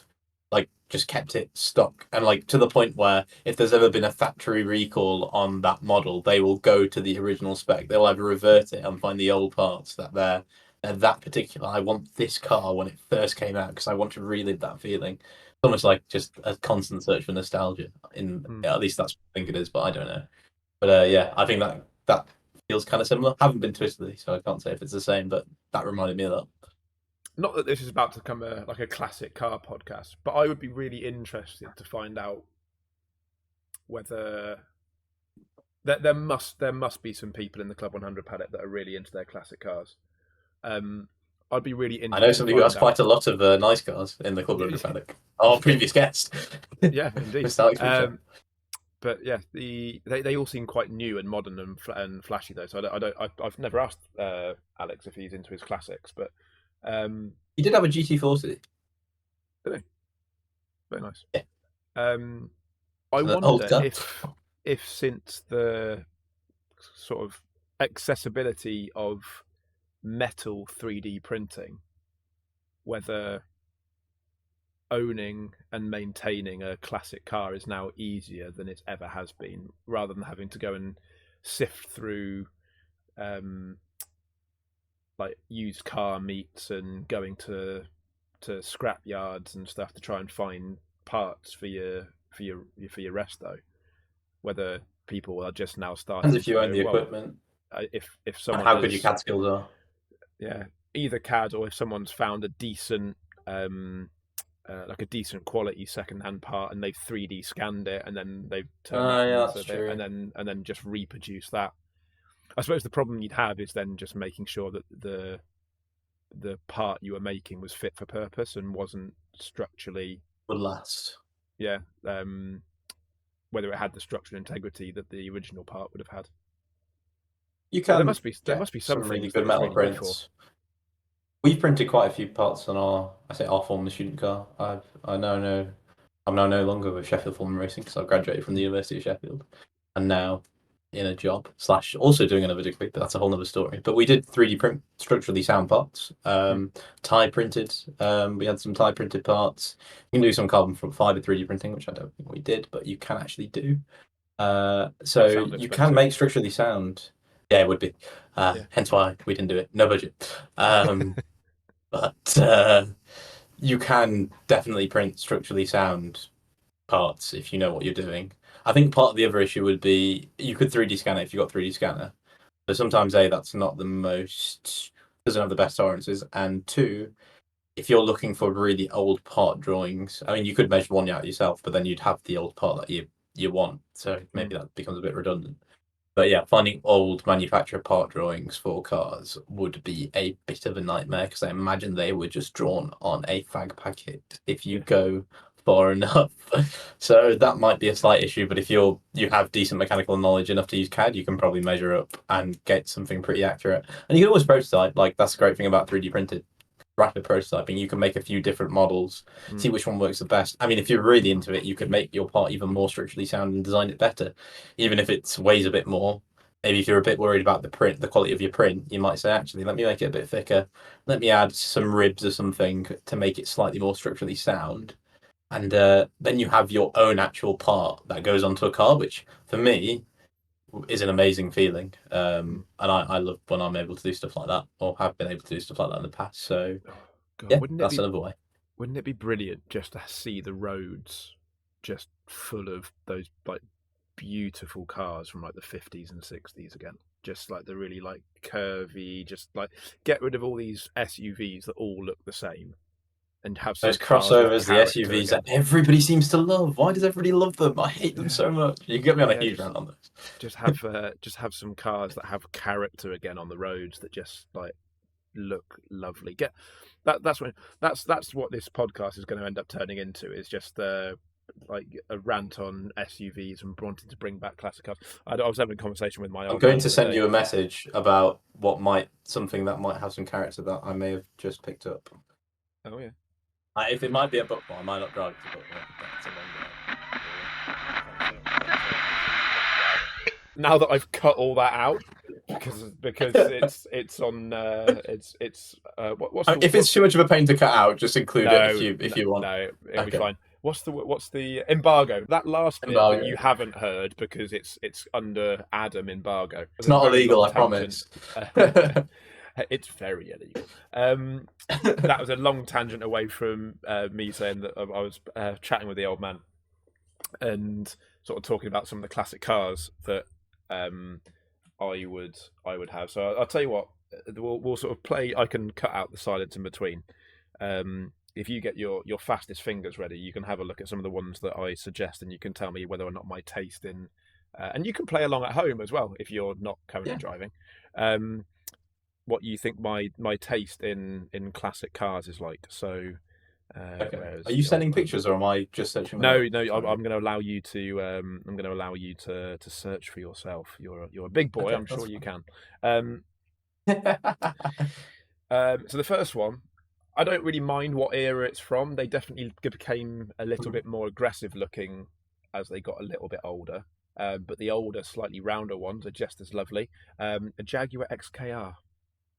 like just kept it stock, and like to the point where if there's ever been a factory recall on that model, they will go to the original spec. They'll either revert it and find the old parts that they're that particular. I want this car when it first came out because I want to relive that feeling. It's almost like just a constant search for nostalgia. At least that's what I think it is, but I don't know. But yeah, I think that feels kind of similar. Haven't been to Italy, so I can't say if it's the same, but that reminded me of that. Not that this is about to become a classic car podcast, but I would be really interested to find out whether there must be some people in the Club 100 paddock that are really into their classic cars. I'd be really interested. I know somebody who has quite a lot of nice cars in the Club 100 paddock. Our previous guest. Yeah, indeed. But yeah, they all seem quite new and modern and flashy though. So I've never asked Alex if he's into his classics, but he did have a GT40. Did he? Very nice. Yeah. I wonder if since the sort of accessibility of metal 3D printing, whether owning and maintaining a classic car is now easier than it ever has been, rather than having to go and sift through like used car meets and going to scrap yards and stuff to try and find parts for your resto. Whether people are just now starting. And if you own the equipment, if someone how good your CAD skills are. Yeah, either CAD or if someone's found a decent like a decent quality second-hand part and they've 3D scanned it and then they've turned and then just reproduce that. I suppose the problem you'd have is then just making sure that the part you were making was fit for purpose and wasn't structurally would last. Yeah, whether it had the structural integrity that the original part would have had. You can. There must be some really good metal really prints. We've printed quite a few parts on our Formula student car. I'm now no longer with Sheffield Formula Racing because I graduated from the University of Sheffield, and now in a job / also doing another degree, but that's a whole other story. But we did 3D print structurally sound parts, tie printed. We had some tie printed parts. You can do some carbon fiber 3D printing, which I don't think we did, but you can actually do. So you can make structurally sound. Yeah, it would be. Hence why we didn't do it. No budget. But you can definitely print structurally sound parts if you know what you're doing. I think part of the other issue would be you could 3D scan it if you've got 3D scanner. But sometimes that's not the most, doesn't have the best tolerances. And two, if you're looking for really old part drawings, I mean, you could measure one out yourself, but then you'd have the old part that you want. So maybe that becomes a bit redundant. But yeah, finding old manufacturer part drawings for cars would be a bit of a nightmare because I imagine they were just drawn on a fag packet if you go far enough. So that might be a slight issue, but if you have decent mechanical knowledge enough to use CAD, you can probably measure up and get something pretty accurate. And you can always prototype. Like that's the great thing about 3D printed rapid prototyping. You can make a few different models, see which one works the best. I mean, if you're really into it, you could make your part even more structurally sound and design it better, even if it weighs a bit more. Maybe if you're a bit worried about the quality of your print, you might say, actually, let me make it a bit thicker. Let me add some ribs or something to make it slightly more structurally sound. And then you have your own actual part that goes onto a car, which for me is an amazing feeling. And I love when I'm able to do stuff like that, or have been able to do stuff like that in the past. So yeah, that's another way. Wouldn't it be brilliant just to see the roads just full of those like beautiful cars from like the 50s and 60s again? Just like the really like curvy, just like get rid of all these SUVs that all look the same and have some those cars with crossovers, the character SUVs again. that everybody seems to love. Why does everybody love them? I hate them so much. You can get me on a huge rant on this. Just have some cars that have character again on the roads that just like look lovely. That's what this podcast is going to end up turning into. Is just like a rant on SUVs and wanting to bring back classic cars. I was having a conversation with my. I'm going to send you a message about something that might have some character that I may have just picked up. Oh yeah. If it might be a bookmark, I might not drive to bookmark. That's a long drive. Now that I've cut all that out, because it's on what's if it's too much of a pain to cut out, just include it if you want. No, it'll be fine. What's the embargo? That last bit that you haven't heard because it's under Adam embargo. It's not illegal, I promise. It's very illegal. That was a long tangent away from me saying that I was chatting with the old man and sort of talking about some of the classic cars that I would have. So I'll tell you what, we'll sort of play. I can cut out the silence in between. If you get your fastest fingers ready, you can have a look at some of the ones that I suggest, and you can tell me whether or not my taste in. And you can play along at home as well if you're not currently driving. What you think my taste in classic cars is like. So, are you sending pictures, or am I just searching? No. I'm going to allow you to. I'm going to allow you to search for yourself. You're a big boy. Okay, I'm sure you can. So the first one, I don't really mind what era it's from. They definitely became a little bit more aggressive looking as they got a little bit older. But the older, slightly rounder ones are just as lovely. A Jaguar XKR.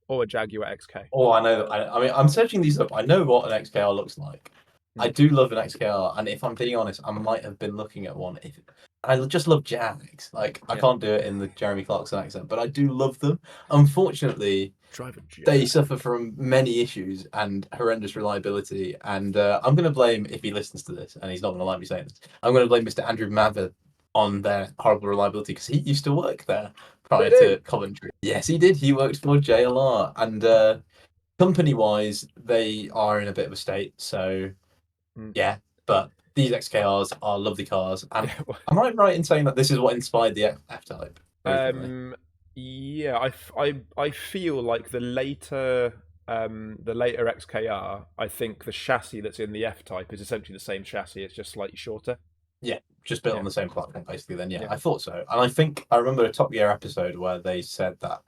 Or a Jaguar XK. Oh, I know. I mean, I'm searching these up. I know what an XKR looks like. I do love an XKR, and if I'm being honest, I might have been looking at one. I just love Jags. Like, I can't do it in the Jeremy Clarkson accent, but I do love them. Unfortunately, they suffer from many issues and horrendous reliability. And I'm going to blame, if he listens to this, and he's not going to like me saying this, I'm going to blame Mr. Andrew Mather on their horrible reliability because he used to work there prior to Coventry. Yes, he did. He worked for JLR, and company-wise, they are in a bit of a state. So, yeah, but these XKRs are lovely cars. And am I right in saying that this is what inspired the F-Type? Yeah, I feel like the later XKR, I think the chassis that's in the F-Type is essentially the same chassis. It's just slightly shorter. Yeah, just built on the same platform, basically. Then, I thought so. And I think I remember a Top Gear episode where they said that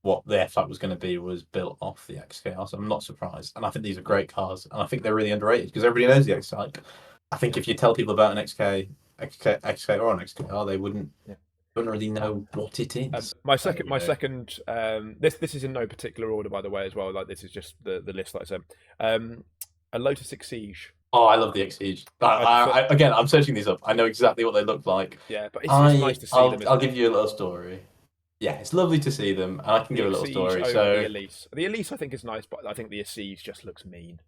what the F-Type was going to be was built off the XKR, so I'm not surprised. And I think these are great cars, and I think they're really underrated because everybody knows the X-Type. I think if you tell people about an XK or an XKR, they wouldn't really know what it is. My second. This is in no particular order, by the way, as well. Like, this is just the list that I sent. A Lotus Exige. Oh, I love the Exige. Again, I'm searching these up. I know exactly what they look like. Yeah, but it's nice to see them. I'll give you a little story. Yeah, it's lovely to see them, and I can give a little story. So the Elise, I think, is nice, but I think the Exige just looks mean.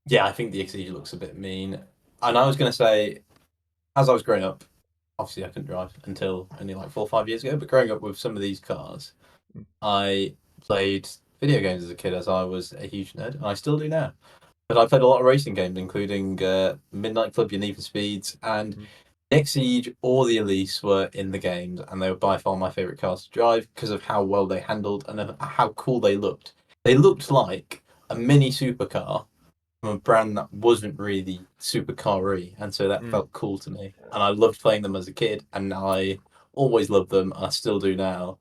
Yeah, I think the Exige looks a bit mean. And I was going to say, as I was growing up, obviously I couldn't drive until only like 4 or 5 years ago, but growing up with some of these cars, I played video games as a kid, as I was a huge nerd, and I still do now. But I played a lot of racing games, including Midnight Club, Your Need for Speeds, and the Exige or the Elise were in the games, and they were by far my favourite cars to drive because of how well they handled and how cool they looked. They looked like a mini supercar from a brand that wasn't really supercar-y, and so that felt cool to me. And I loved playing them as a kid, and I always loved them, and I still do now.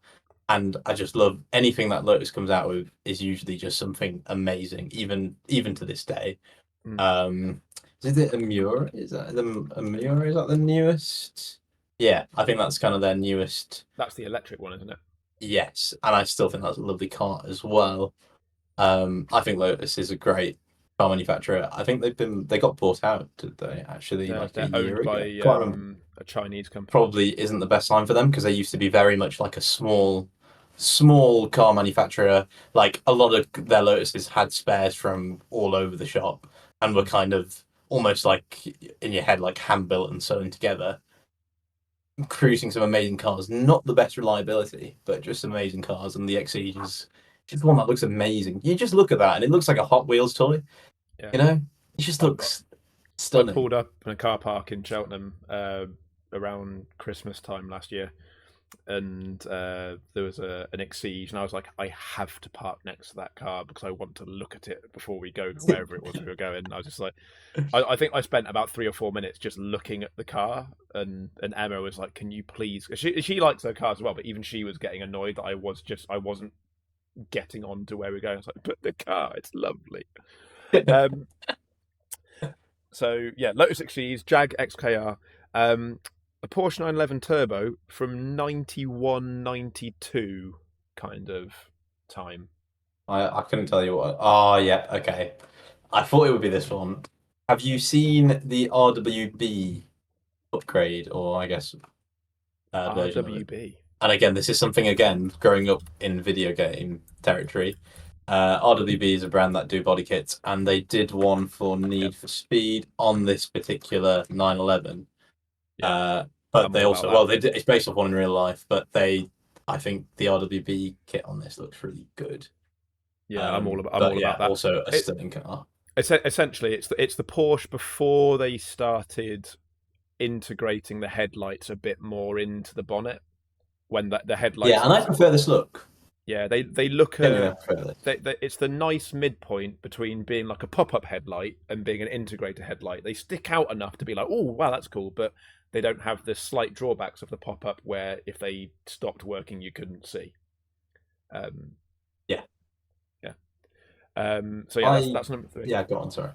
And I just love anything that Lotus comes out with is usually just something amazing, even to this day. Is it a Miura? Is that the Miura? Is that the newest? Yeah, I think that's kind of their newest. That's the electric one, isn't it? Yes, and I still think that's a lovely car as well. I think Lotus is a great car manufacturer. I think they got bought out, did they? Actually, they're like a year by ago. A Chinese company. Probably isn't the best sign for them because they used to be very much like a small car manufacturer. Like, a lot of their Lotuses had spares from all over the shop and were kind of almost like in your head, like hand built and sewn together, producing some amazing cars. Not the best reliability, but just amazing cars. And the Exige is just one that looks amazing. You just look at that and it looks like a Hot Wheels toy. You know, It just I, looks I stunning. pulled up in a car park in Cheltenham around Christmas time last year, and there was an Exige, and I was like, I have to park next to that car because I want to look at it before we go wherever it was we were going. I was just like, I think I spent about 3 or 4 minutes just looking at the car, and Emma was like, "Can you please?" She likes her car as well, but even she was getting annoyed that I wasn't getting on to where we're going. I was like, "But the car, it's lovely." Um, so yeah, Lotus Exige, Jag XKR, a Porsche 911 Turbo from 91, 92 kind of time. I couldn't tell you what. Oh yeah, okay. I thought it would be this one. Have you seen the RWB upgrade, or I guess version of it? RWB. And again, this is something again growing up in video game territory. RWB is a brand that do body kits, and they did one for Yep. Need for Speed on this particular 911. Yeah, But I'm they all about also, that. well, it's based off one in real life, but I think the RWB kit on this looks really good. Yeah, I'm But all yeah, about that. also a It, stunning car. essentially, it's the Porsche before they started integrating the headlights a bit more into the bonnet. When the Yeah, headlights and are I prefer this look. yeah, they look Genuinely, I prefer this. it's the nice midpoint between being like a pop-up headlight and being an integrated headlight. They stick out enough to be like, oh wow, that's cool, but they don't have the slight drawbacks of the pop-up where if they stopped working you couldn't see. Um, Yeah, yeah. So yeah, I that's number three. yeah, go on, sorry.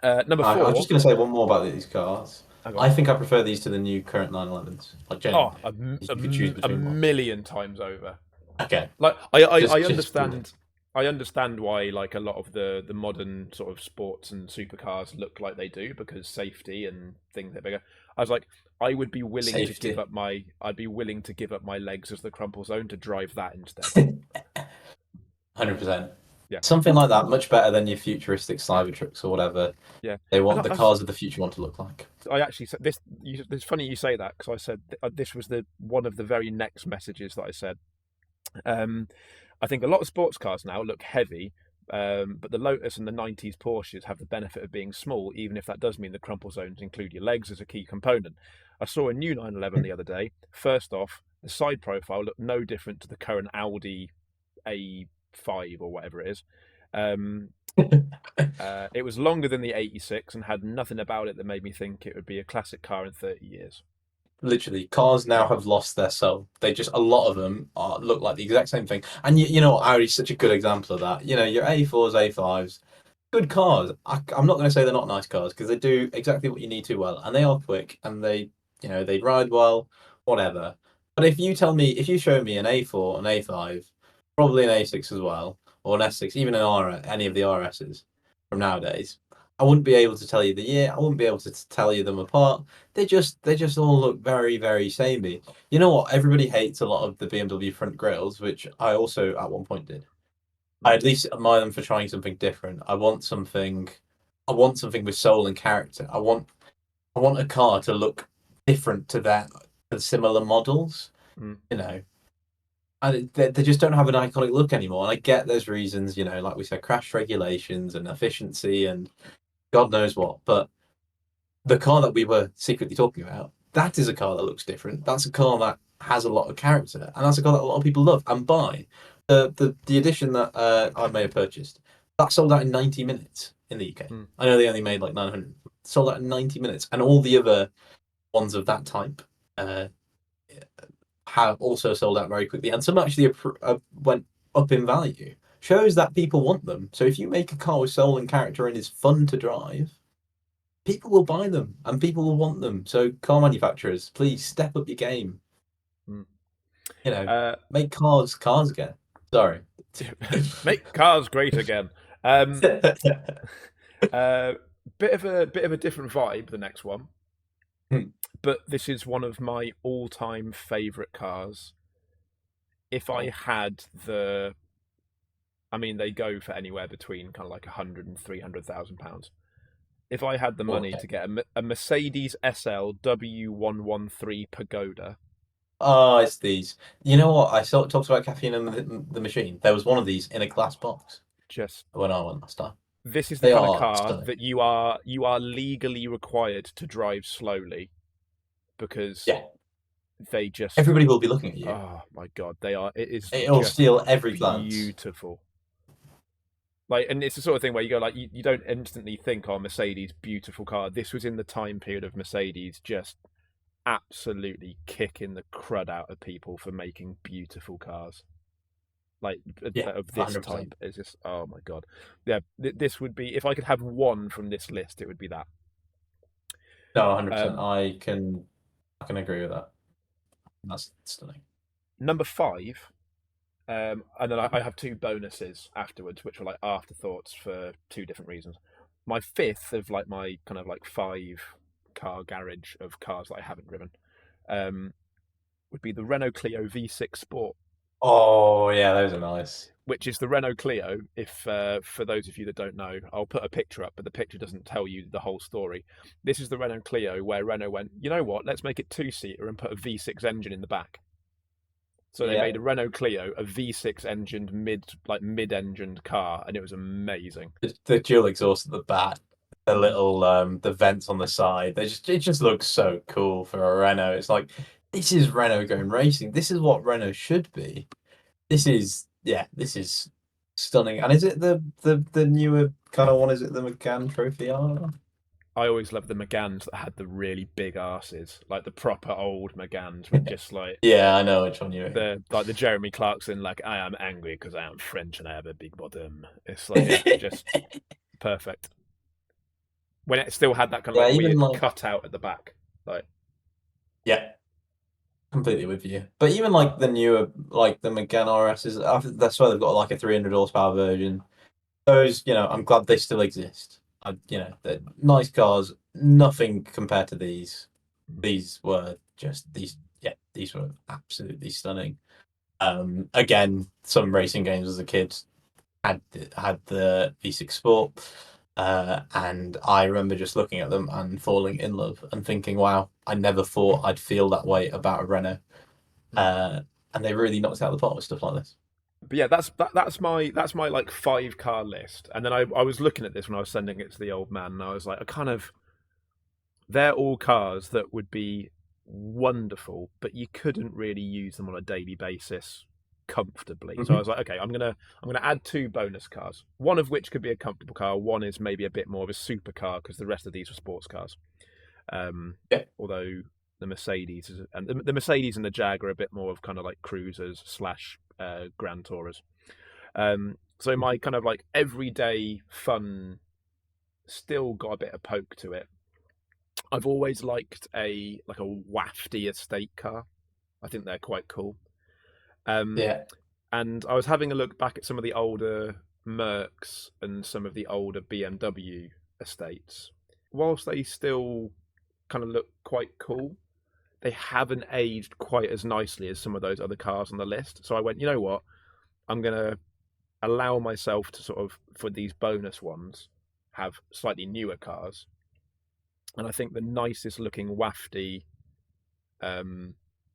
Number I was four. just going to say one more about these cars. Hang on. I think I prefer these to the new current 911s. Like Oh, genuinely, if you could choose a between one. million times over. Okay, Like I just purely. understand I understand why like a lot of the modern sort of sports and supercars look like they do because safety and things are bigger. I was like, I would be willing to give Safety. up my I'd be willing to give up my legs as the crumple zone to drive that instead. 100%. Yeah, Something like that, much better than your futuristic Cybertrucks or whatever. yeah. They And want the cars of the future want to look like. I actually said this. It's funny you say that because I said this was the one of the very next messages that I said. Um, I think a lot of sports cars now look heavy, but the Lotus and the 90s Porsches have the benefit of being small, even if that does mean the crumple zones include your legs as a key component. I saw a new 911 the other day. First off, the side profile looked no different to the current Audi A5 or whatever it is. It was longer than the 86 and had nothing about it that made me think it would be a classic car in 30 years. Literally, cars now have lost their soul. They just, a lot of them look like the exact same thing. And you know, Audi's such a good example of that. You know, your A4s, A5s, good cars. I'm not going to say they're not nice cars because they do exactly what you need to well, and they are quick and they ride well, whatever. But if you show me an A4, an A5, probably an A6 as well, or an S6, even an R, any of the RSs from nowadays, I wouldn't be able to tell you the year. I wouldn't be able to tell you them apart. They just all look very, very samey. You know what? Everybody hates a lot of the BMW front grills, which I also at one point did. I at least admire them for trying something different. I want something with soul and character. I want a car to look different to the similar models. Mm. You know, and they just don't have an iconic look anymore. And I get there's reasons, you know, like we said, crash regulations and efficiency and God knows what. But the car that we were secretly talking about, that is a car that looks different. That's a car that has a lot of character, and that's a car that a lot of people love and buy. The edition that I may have purchased that sold out in 90 minutes in the UK. Mm. I know they only made like 900. Sold out in 90 minutes, and all the other ones of that type have also sold out very quickly, and some actually went up in value. Shows that people want them. So if you make a car with soul and character and is fun to drive, people will buy them and people will want them. So car manufacturers, please step up your game. Mm. You know, Uh, make cars again. Sorry. Make cars great again. Uh, bit of a different vibe. The next one, but this is one of my all-time favorite cars. If I had I mean, they go for anywhere between kind of like 100 and 300,000 pounds. If I had the money Okay. to get a Mercedes SL W113 Pagoda, Oh, it's these. You know what? I saw talked about caffeine and the machine. There was one of these in a glass box just when I went last time. This is the They kind of are car stunning. that you are legally required to drive slowly because Yeah, they just, everybody will be looking at you. oh my god, they are. It is It'll just steal every glance. beautiful. Like, and it's the sort of thing where you go like, you don't instantly think, oh, Mercedes, beautiful car. This was in the time period of Mercedes just absolutely kicking the crud out of people for making beautiful cars. Like Yeah, of this 100%. type. It's just, oh my god. Yeah, this would be, if I could have one from this list, it would be that. No, 100%. Um, I can agree with that. That's stunning. Number five, and then I have two bonuses afterwards, which were like afterthoughts for two different reasons. My fifth of like my kind of like five car garage of cars that I haven't driven, um, would be the Renault Clio V6 Sport, Oh yeah, those are nice. which is the Renault Clio. If for those of you that don't know, I'll put a picture up, but the picture doesn't tell you the whole story. This is the Renault Clio where Renault went, you know what? Let's make it two-seater and put a V6 engine in the back. So they Yeah, made a Renault Clio, a V6 engined mid-engined car, and it was amazing. the dual exhaust at the back, the little the vents on the side. It just looks so cool for a Renault. It's like this is Renault going racing. This is what Renault should be. This is stunning. And is it the newer kind of one? Is it the McGann Trophy R? I always loved the Meganes that had the really big asses, like the proper old Meganes with just like Yeah, I know which one you mean. the Jeremy Clarkson, like I am angry because I am French and I have a big bottom. It's like, yeah, just perfect. When it still had that kind of Yeah, like even weird like cutout at the back, like yeah, completely with you. But even like the newer, like the McGann RSs, that's why they've got like a 300 horsepower version. Those, I'm glad they still exist. They're nice cars. Nothing compared to these. These were just these. Yeah, these were absolutely stunning. Again, some racing games as a kid had the V6 Sport, and I remember just looking at them and falling in love and thinking, "Wow, I never thought I'd feel that way about a Renault." And they really knocked it out of the park with stuff like this. but yeah, that's my like five car list. And then I was looking at this when I was sending it to the old man, and I was like, I kind of, they're all cars that would be wonderful, but you couldn't really use them on a daily basis comfortably. So I was like, okay, I'm gonna add two bonus cars, one of which could be a comfortable car, one is maybe a bit more of a supercar because the rest of these are sports cars. Yeah. Although the Mercedes and the Mercedes and the Jag are a bit more of kind of like cruisers slash Grand Tourers. So my kind of like everyday fun still got a bit of poke to it. I've always liked a wafty estate car. I think they're quite cool. Yeah. And I was having a look back at some of the older Mercs and some of the older BMW estates. Whilst they still kind of look quite cool, they haven't aged quite as nicely as some of those other cars on the list. So I went, you know what? I'm going to allow myself to sort of, for these bonus ones, have slightly newer cars. And I think the nicest looking wafty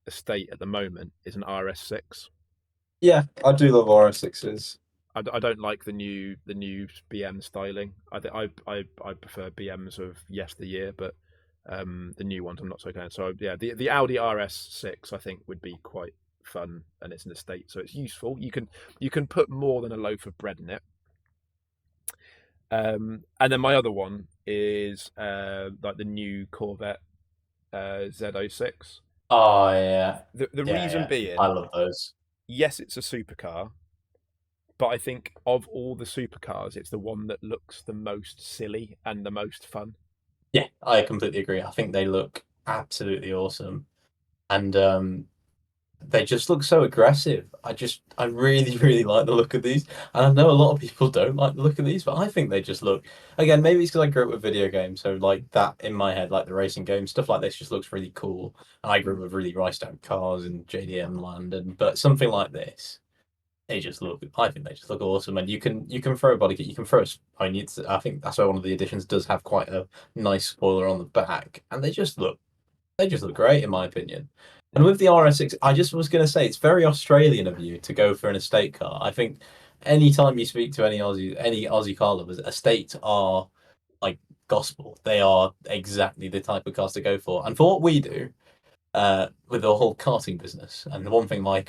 estate at the moment is an RS6. Yeah, I do love RS6s. I don't like the new BM styling. I prefer BMs of yesteryear, but the new ones I'm not so keen. So yeah, the Audi RS6 I think would be quite fun, and it's an estate, so it's useful. You can put more than a loaf of bread in it. And then my other one is like the new Corvette Z06. Oh yeah, The yeah, reason yeah. I being, love those. yes, it's a supercar, but I think of all the supercars, it's the one that looks the most silly and the most fun. Yeah, I completely agree. I think they look absolutely awesome, and they just look so aggressive. I really, really like the look of these. And I know a lot of people don't like the look of these, but I think they just look, again, maybe it's because I grew up with video games. So like that in my head, like the racing games, stuff like this just looks really cool. And I grew up with really riced out cars in JDM land. But something like this, I think they just look awesome. And you can throw a body kit, you can throw I think that's why one of the editions does have quite a nice spoiler on the back. And they just look great in my opinion. And with the RS6, I just was going to say it's very Australian of you to go for an estate car. I think any time you speak to any Aussie car lovers, estates are like gospel. They are exactly the type of cars to go for. And for what we do, with the whole karting business, and the one thing my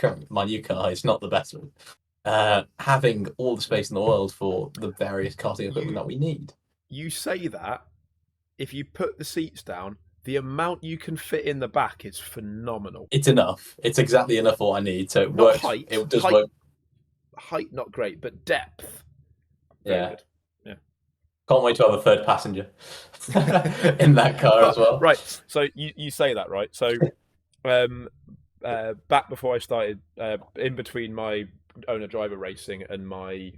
new car is not the best with, having all the space in the world for the various karting equipment that we need. You say that, if you put the seats down, the amount you can fit in the back is phenomenal. It's enough. It's exactly enough for what I need. So it Not works. height. It does work. Height, not great, but depth. Very good. Yeah. Can't wait to have a third passenger in that car as well. Right. So you say that, right? So back before I started, in between my owner-driver racing and my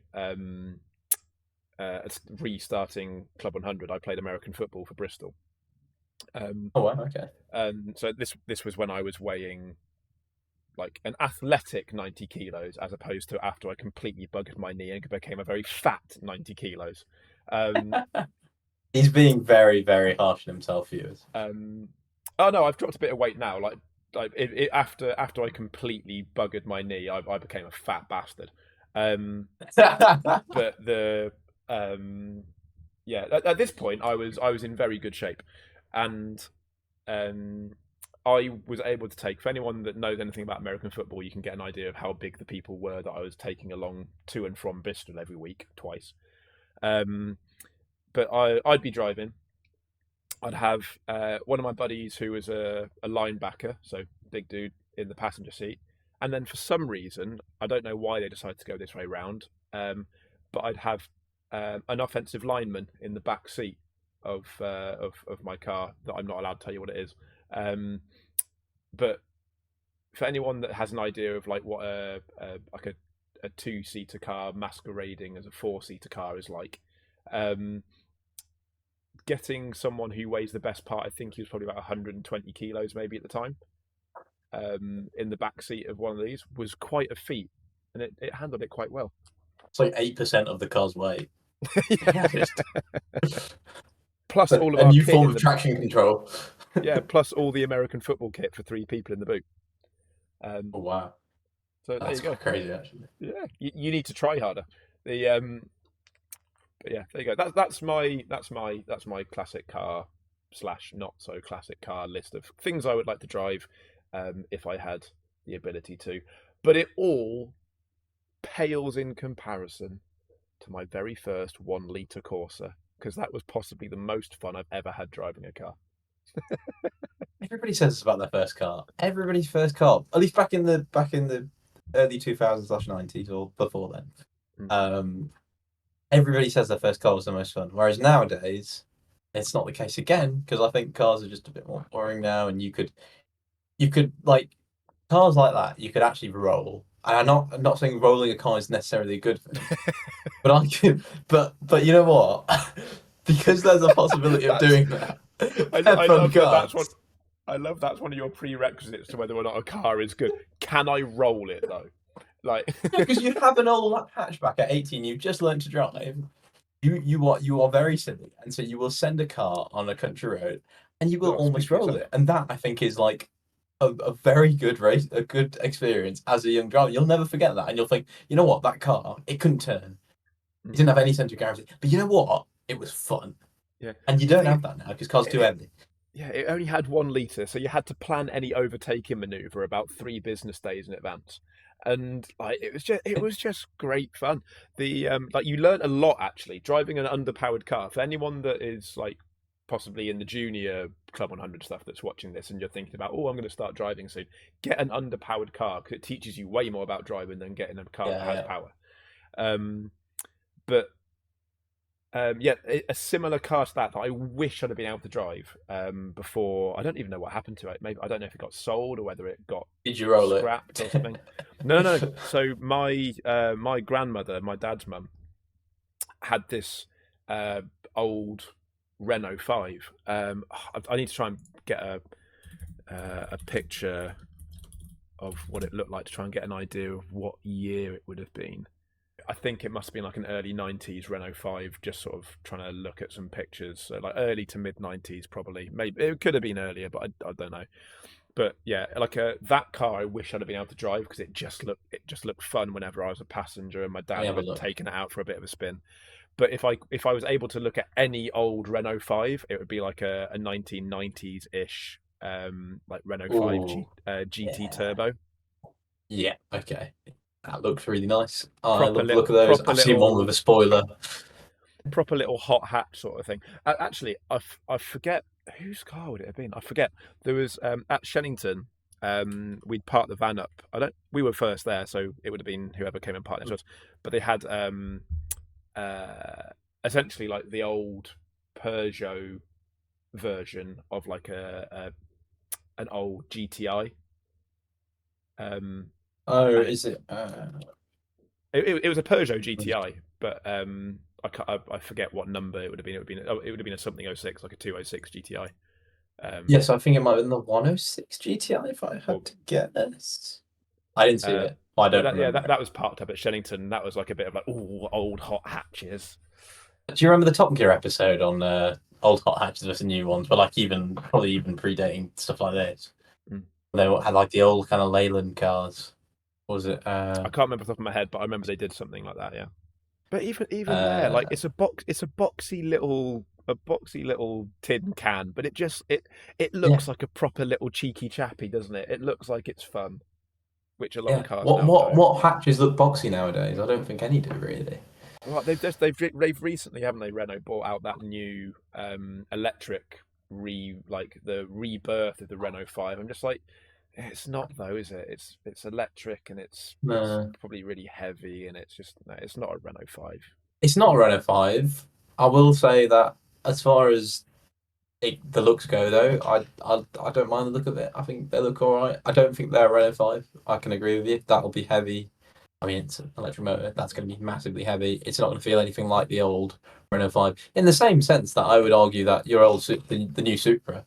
restarting Club 100, I played American football for Bristol. Oh wow, okay. So this was when I was weighing like an athletic 90 kilos, as opposed to after I completely buggered my knee and became a very fat 90 kilos. He's being very, very harsh on himself, viewers. Oh no, I've dropped a bit of weight now. Like after I completely buggered my knee, I became a fat bastard. But the yeah, at this point I was in very good shape, and I was able to take, for anyone that knows anything about American football, you can get an idea of how big the people were that I was taking along to and from Bristol every week, twice. But I'd be driving. I'd have one of my buddies who was a linebacker, so big dude, in the passenger seat. And then for some reason, I don't know why they decided to go this way round, but I'd have an offensive lineman in the back seat of my car that I'm not allowed to tell you what it is. But for anyone that has an idea of like what a 2-seater car masquerading as a 4-seater car is like, getting someone who weighs the best part, I think he was probably about 120 kilos maybe at the time, in the back seat of one of these, was quite a feat, and it handled it quite well. It's like 8% of the car's weight. Plus all of a our new kit form of traction control. Yeah, plus all the American football kit for 3 people in the boot. Oh wow! So that's there you go. Crazy, actually. Yeah, you need to try harder. But yeah, there you go. That's my classic car / not so classic car list of things I would like to drive, if I had the ability to. But it all pales in comparison to my very first 1-litre Corsa, because that was possibly the most fun I've ever had driving a car. Everybody says this about their first car. Everybody's first car, at least back in the early 2000s / 90s or before then. Everybody says their first car was the most fun. Whereas nowadays, it's not the case again, because I think cars are just a bit more boring now, and you could like cars like that. You could actually roll. And I'm not saying rolling a car is necessarily a good thing, but I can. But you know what? Because there's a possibility of doing that. I love that's one of your prerequisites to whether or not a car is good. Can I roll it though? Like, because you have an old hatchback at 18, you've just learned to drive. You are very silly, and so you will send a car on a country road, and you will almost roll it. And that, I think, is like a very good race, a good experience as a young driver. You'll never forget that, and you'll think, you know what, that car, it couldn't turn. It didn't have any sense of gravity, but you know what, it was fun. Yeah, and you don't have that now because cars are too heavy. Yeah, it only had 1 litre, so you had to plan any overtaking manoeuvre about 3 business days in advance, and like it was just great fun. The like you learn a lot actually driving an underpowered car. For anyone that is like possibly in the junior Club 100 stuff that's watching this, and you're thinking about, oh, I'm going to start driving soon, get an underpowered car, because it teaches you way more about driving than getting a car that has power. But yeah, a similar car to that I wish I'd have been able to drive before. I don't even know what happened to it. Maybe I don't know if it got sold or whether it got scrapped or something. No. So my grandmother, my dad's mum, had this old Renault 5. I need to try and get a picture of what it looked like to try and get an idea of what year it would have been. I think it must have been like an early 90s Renault 5, just sort of trying to look at some pictures. So like early to mid 90s probably. Maybe it could have been earlier, but I don't know. But yeah, like that car, I wish I'd have been able to drive because it just looked fun whenever I was a passenger and my Let me dad have a had look. taken it out for a bit of a spin. But if I was able to look at any old Renault 5, it would be like a 1990s ish like Renault 5 Ooh, GT yeah. Turbo. Yeah, okay. That looks really nice. I Proper love the look little of those. I've seen one with a spoiler. proper little hot hatch sort of thing. Actually, I forget whose car would it have been. I forget. There was at Shennington. We'd parked the van up. We were first there, so it would have been whoever came and parked next to us. But they had essentially like the old Peugeot version of like an old GTI. Oh, And is it? it was a Peugeot GTI, but I forget what number it would have been. It would have been a something 06, like a 206 GTI. Yes, I think it might have been the 106 GTI if I had to guess. I didn't see it. I don't remember it. that was parked up at Shennington. That was like a bit of like, ooh, old hot hatches. Do you remember the Top Gear episode on old hot hatches versus new ones, but like probably even predating stuff like this? Mm. They had like the old kind of Leyland cars. What was it? I can't remember off the top of my head, but I remember they did something like that. Yeah, but even there, like Uh, it's a boxy little tin can, but it yeah, looks like a proper little cheeky chappy, doesn't it? It looks like it's fun, which a lot of yeah. cars What now what don't. what hatches look boxy nowadays? I don't think any do really. Well, they've recently, haven't they? Renault bought out that new electric like the rebirth of the Renault 5. I'm just like, it's not though, is it? It's electric and it's No, probably really heavy and it's just no, it's not a Renault 5. it's not a Renault 5. I will say that as far as the looks go, though, I don't mind the look of it. I think they look all right. I don't think they're a Renault 5. I can agree with you. That'll be heavy. I mean, it's an electric motor. That's going to be massively heavy. It's not going to feel anything like the old Renault 5. In the same sense that I would argue that your the new Supra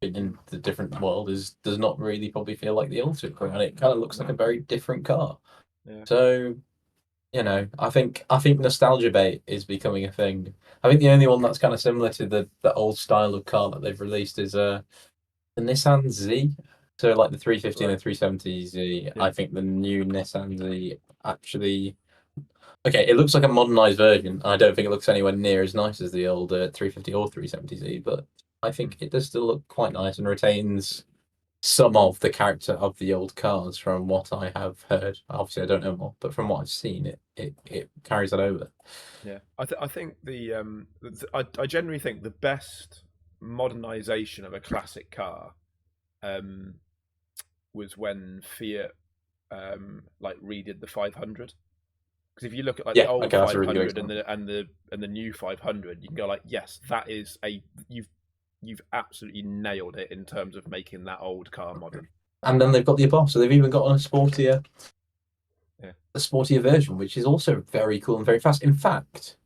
in the different world does not really probably feel like the old Supra, and it kind of looks like a very different car. Yeah. So I think nostalgia bait is becoming a thing. I think the only one that's kind of similar to the old style of car that they've released is the Nissan Z. So like the 350 and the Right. 370Z. Yeah. I think the new Nissan Z actually okay, it looks like a modernized version. I don't think it looks anywhere near as nice as the old 350 or 370Z, but I think it does still look quite nice and retains some of the character of the old cars from what I have heard. Obviously, I don't know more, but from what I've seen, it carries that over. Yeah. I think I generally think the best modernization of a classic car um was when Fiat like redid the 500. Because if you look at like the Yeah, old okay, that's a really good 500 example. and the new 500, you can go like, yes, that is you've absolutely nailed it in terms of making that old car modern. And then they've got the above, so they've even got Yeah. a sportier version, which is also very cool and very fast. In fact,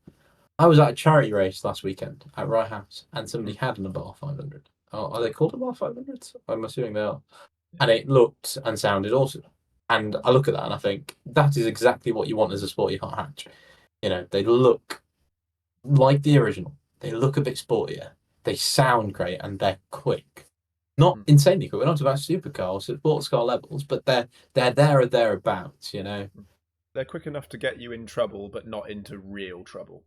I was at a charity race last weekend at Rye House, and somebody had an Abarth 500. Oh, are they called Abarth 500s? I'm assuming they are. And it looked and sounded awesome. And I look at that and I think that is exactly what you want as a sporty hot hatch. They look like the original. They look a bit sportier. They sound great and they're quick. Not Mm. insanely quick. We're not about supercar or sports car levels, but they're there or thereabouts. They're quick enough to get you in trouble, but not into real trouble.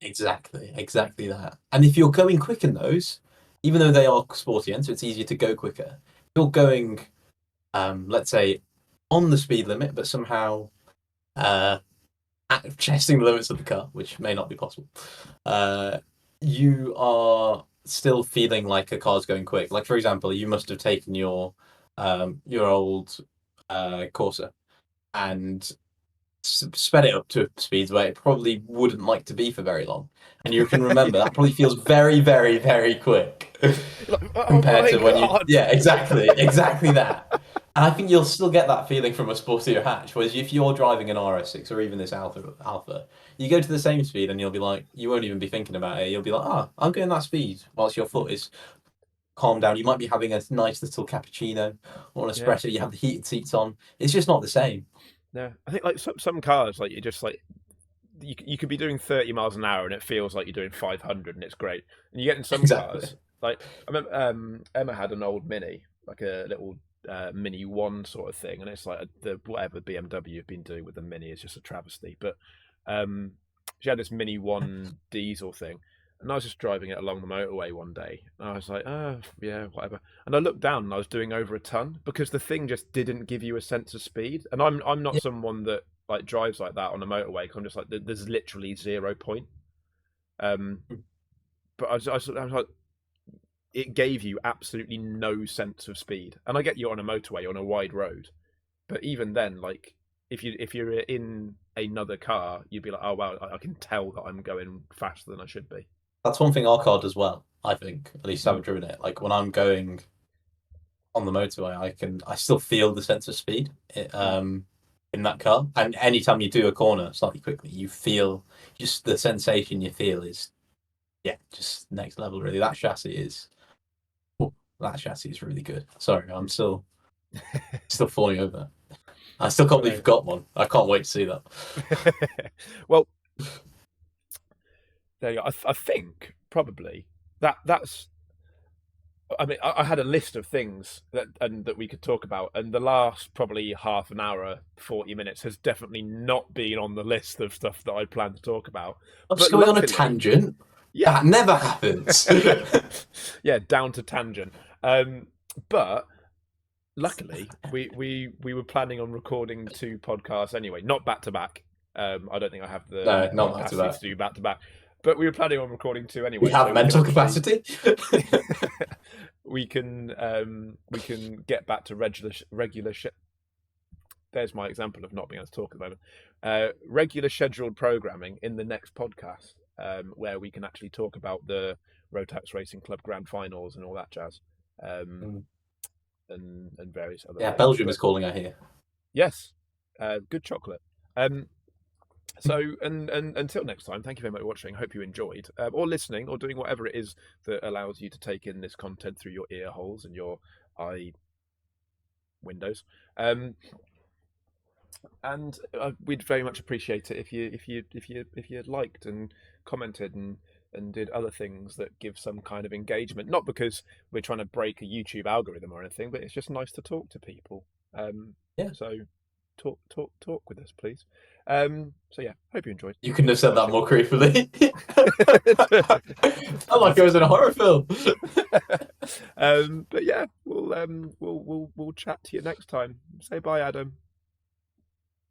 Exactly that. And if you're going quick in those, even though they are sporty and so it's easier to go quicker, you're going let's say on the speed limit, but somehow chesting the limits of the car, which may not be possible. You are still feeling like a car's going quick. Like for example, you must have taken your old Corsa and sped it up to speeds where it probably wouldn't like to be for very long. And you can remember that probably feels very, very, very quick Like, oh compared my to when you. god! Yeah, exactly that. And I think you'll still get that feeling from a sportier hatch. Whereas if you're driving an RS6 or even this Alpha, you go to the same speed and you'll be like, you won't even be thinking about it. You'll be like, I'm going that speed, whilst your foot is calm down. You might be having a nice little cappuccino or an Yeah, espresso. You have the heated seats on. It's just not the same. yeah. I think like some cars, like you just like you could be doing 30 miles an hour and it feels like you're doing 500 and it's great. And you get in some Exactly. cars, like I remember Emma had an old Mini like a little Mini One sort of thing, and it's like the whatever BMW have been doing with the Mini is just a travesty. But she had this Mini One diesel thing, and I was just driving it along the motorway one day, and I was like, oh yeah, whatever. And I looked down, and I was doing over a ton because the thing just didn't give you a sense of speed. And I'm not someone that like drives like that on a motorway. Cause I'm just like, there's literally 0 point. But I was like, it gave you absolutely no sense of speed. And I get you on a motorway on a wide road, but even then, like if you're in another car, you'd be like, oh wow, I can tell that I'm going faster than I should be. That's one thing our car does well, I think. At least I haven't driven it. Like when I'm going on the motorway, I still feel the sense of speed in that car. And anytime you do a corner slightly quickly, you feel just the sensation you feel is just next level. Really, that chassis is really good. Sorry, I'm still falling over. I still can't believe you've got one. I can't wait to see that. Well, there you go. I think probably that's. I mean, I had a list of things that we could talk about, and the last probably half an hour, 40 minutes has definitely not been on the list of stuff that I plan to talk about. I'm just going on a tangent. Yeah, that never happens. Yeah, down to tangent. But luckily, we were planning on recording 2 podcasts anyway, not back to back. I don't think I have the capacity to do back to back. But we were planning on recording 2 anyway. We have mental capacity. We can get back to regular. There's my example of not being able to talk at the moment. Regular scheduled programming in the next podcast, where we can actually talk about the Rotax Racing Club Grand Finals and all that jazz, and various other. Yeah, things. Belgium is calling, I hear. Yes, good chocolate. So, and until next time, thank you very much for watching. I hope you enjoyed, or listening, or doing whatever it is that allows you to take in this content through your ear holes and your eye windows. And we'd very much appreciate it if you liked and commented and did other things that give some kind of engagement. Not because we're trying to break a YouTube algorithm or anything, but it's just nice to talk to people. So talk with us, please. So yeah, hope you enjoyed. You couldn't have said that more creepily. I like it was in a horror film. But yeah, we'll chat to you next time. Say bye, Adam.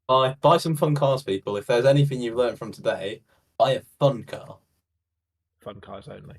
Buy some fun cars, people. If there's anything you've learned from today, buy a fun car. Fun cars only.